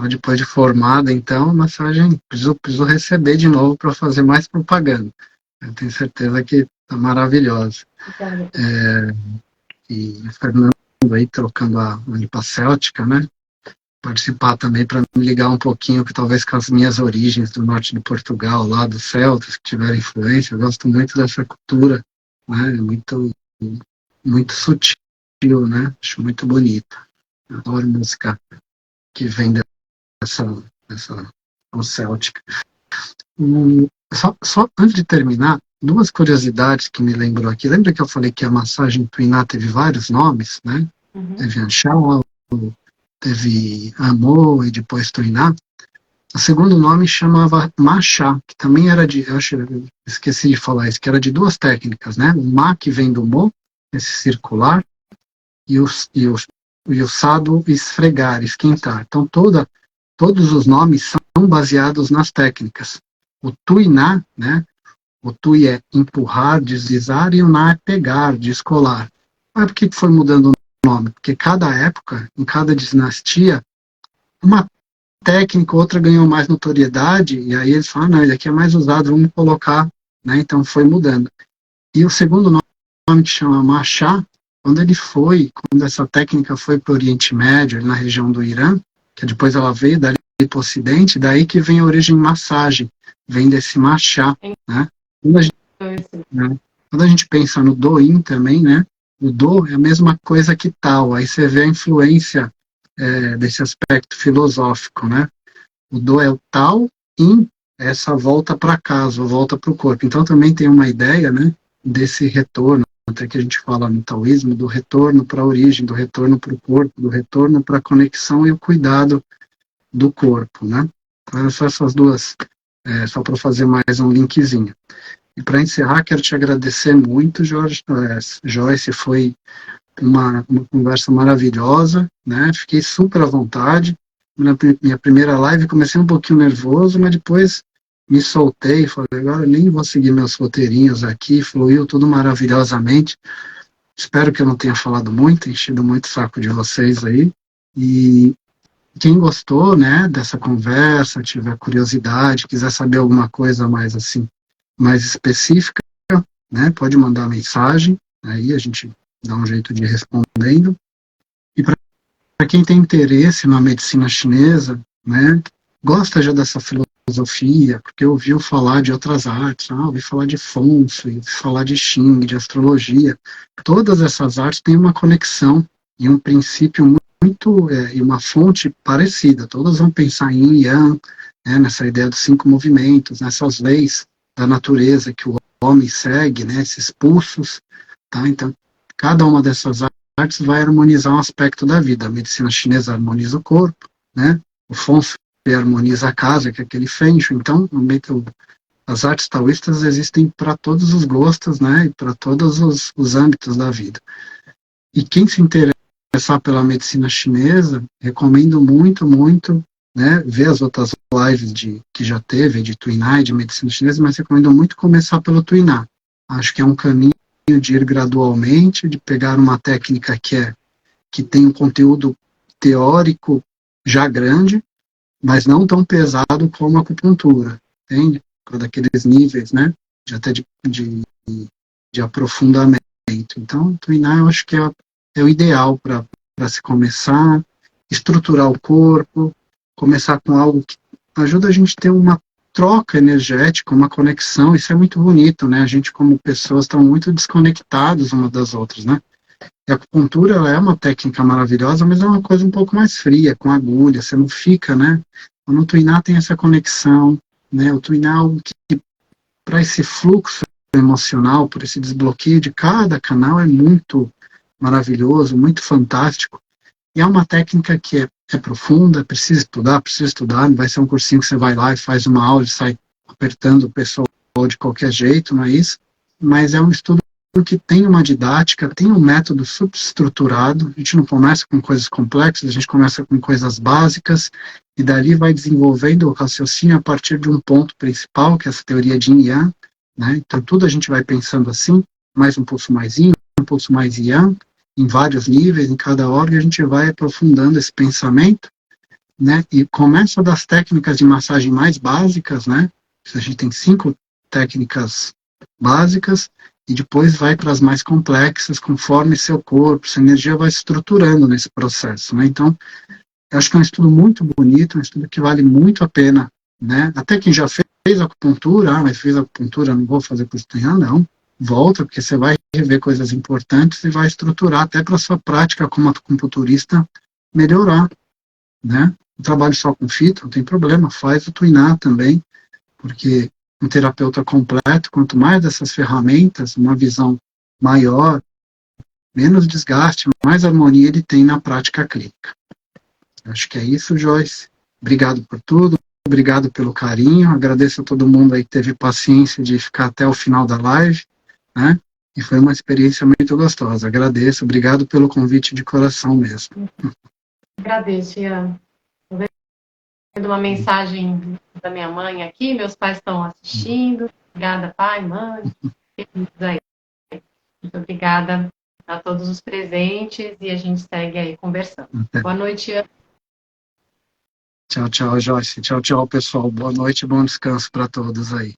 depois de formada, então, a massagem preciso receber de novo para fazer mais propaganda. Eu tenho certeza que está maravilhosa. E o Fernando aí trocando a lipa céltica, né? Participar também para me ligar um pouquinho, que talvez com as minhas origens do norte de Portugal, lá dos celtas, que tiveram influência. Eu gosto muito dessa cultura, né? Muito sutil, né? Acho muito bonito. Adoro música que vem dessa céltica. Só antes de terminar, duas curiosidades que me lembrou aqui. Lembra que eu falei que a massagem Tuiná teve vários nomes, né? Uhum. Teve Anshao, teve Amor e depois Tuiná. O segundo nome chamava Machá, que também era esqueci de falar isso, que era de duas técnicas, né? O Ma, que vem do Mo, esse circular, e o Sado, esfregar, esquentar. Então, todos os nomes são baseados nas técnicas. O Tuiná, né? O Tui é empurrar, deslizar, e o Na é pegar, descolar. Mas por que foi mudando o nome? Porque cada época, em cada dinastia, uma técnica, outra ganhou mais notoriedade, e aí eles falam, não, ele aqui é mais usado, vamos colocar, né? Então foi mudando. E o segundo nome, que chama Machá, quando essa técnica foi para o Oriente Médio, na região do Irã, que depois ela veio dali para o Ocidente, daí que vem a origem massagem, vem desse Machá, né? Quando a gente pensa no Doin também, né? O Do é a mesma coisa que Tao, aí você vê a influência desse aspecto filosófico, né? O Do é o Tao, In, essa volta para casa, volta para o corpo. Então também tem uma ideia, né? Desse retorno, até que a gente fala no taoísmo, do retorno para a origem, do retorno para o corpo, do retorno para a conexão e o cuidado do corpo, né? Então, só essas duas, só para fazer mais um linkzinho. E para encerrar, quero te agradecer muito, Joyce, foi uma conversa maravilhosa, né? Fiquei super à vontade. Na minha primeira live comecei um pouquinho nervoso, mas depois me soltei, falei, agora nem vou seguir meus roteirinhos aqui, fluiu tudo maravilhosamente. Espero que eu não tenha falado muito, enchido muito o saco de vocês aí. E quem gostou, né, dessa conversa, tiver curiosidade, quiser saber alguma coisa mais assim, mais específica, né, pode mandar mensagem, aí a gente dá um jeito de ir respondendo. E para quem tem interesse na medicina chinesa, né, gosta já dessa filosofia, porque ouviu falar de outras artes, ouvi falar de Feng Shui, ouvi falar de Xing, de astrologia, todas essas artes têm uma conexão e um princípio muito, e uma fonte parecida, todas vão pensar em Yin Yang, né, nessa ideia dos 5 movimentos, nessas leis da natureza que o homem segue, né, esses pulsos, tá? Então, cada uma dessas artes vai harmonizar um aspecto da vida. A medicina chinesa harmoniza o corpo, né? O Feng Shui harmoniza a casa, que é aquele Feng Shui. Então, as artes taoístas existem para todos os gostos, né? E para todos os âmbitos da vida. E quem se interessar pela medicina chinesa, recomendo muito, muito, né, ver as outras lives que já teve, de Tuiná e de medicina chinesa, mas recomendo muito começar pelo Tuiná. Acho que é um caminho de ir gradualmente, de pegar uma técnica que tem um conteúdo teórico já grande, mas não tão pesado como a acupuntura, entende? Daqueles níveis, né, até de aprofundamento. Então, treinar eu acho que é o ideal para se começar, estruturar o corpo, começar com algo que ajuda a gente a ter uma troca energética, uma conexão, isso é muito bonito, né? A gente como pessoas estamos muito desconectados umas das outras, né? E a acupuntura, ela é uma técnica maravilhosa, mas é uma coisa um pouco mais fria, com agulha, você não fica, né? No Tuiná tem essa conexão, né? O Tuiná é algo que para esse fluxo emocional, por esse desbloqueio de cada canal é muito maravilhoso, muito fantástico. E é uma técnica que é profunda, precisa estudar, não vai ser um cursinho que você vai lá e faz uma aula e sai apertando o pessoal de qualquer jeito, não é isso? Mas é um estudo que tem uma didática, tem um método subestruturado, a gente não começa com coisas complexas, a gente começa com coisas básicas, e dali vai desenvolvendo o raciocínio a partir de um ponto principal, que é essa teoria de Yin Yang, né? Então tudo a gente vai pensando assim, mais um pulso mais Yin, um pulso mais Yang, em vários níveis, em cada órgão, a gente vai aprofundando esse pensamento, né? E começa das técnicas de massagem mais básicas, né? A gente tem 5 técnicas básicas, e depois vai para as mais complexas, conforme seu corpo, sua energia vai se estruturando nesse processo, né? Então, eu acho que é um estudo muito bonito, um estudo que vale muito a pena, né? Até quem já fez acupuntura, mas fez acupuntura, não vou fazer por estranhar, não. Volta, porque você vai rever coisas importantes e vai estruturar até para a sua prática como acupunturista melhorar, né? O trabalho só com fito, não tem problema, faz o Tuiná também, porque um terapeuta completo, quanto mais dessas ferramentas, uma visão maior, menos desgaste, mais harmonia ele tem na prática clínica. Acho que é isso, Joyce. Obrigado por tudo, obrigado pelo carinho, agradeço a todo mundo aí que teve paciência de ficar até o final da live, né? E foi uma experiência muito gostosa. Agradeço, obrigado pelo convite de coração mesmo. Agradeço, Ian. Uma mensagem da minha mãe aqui, meus pais estão assistindo. Obrigada, pai, mãe, aí. Muito obrigada a todos os presentes e a gente segue aí conversando. Boa noite, Ian. Tchau, tchau, Joyce. Tchau, tchau, pessoal. Boa noite e bom descanso para todos aí.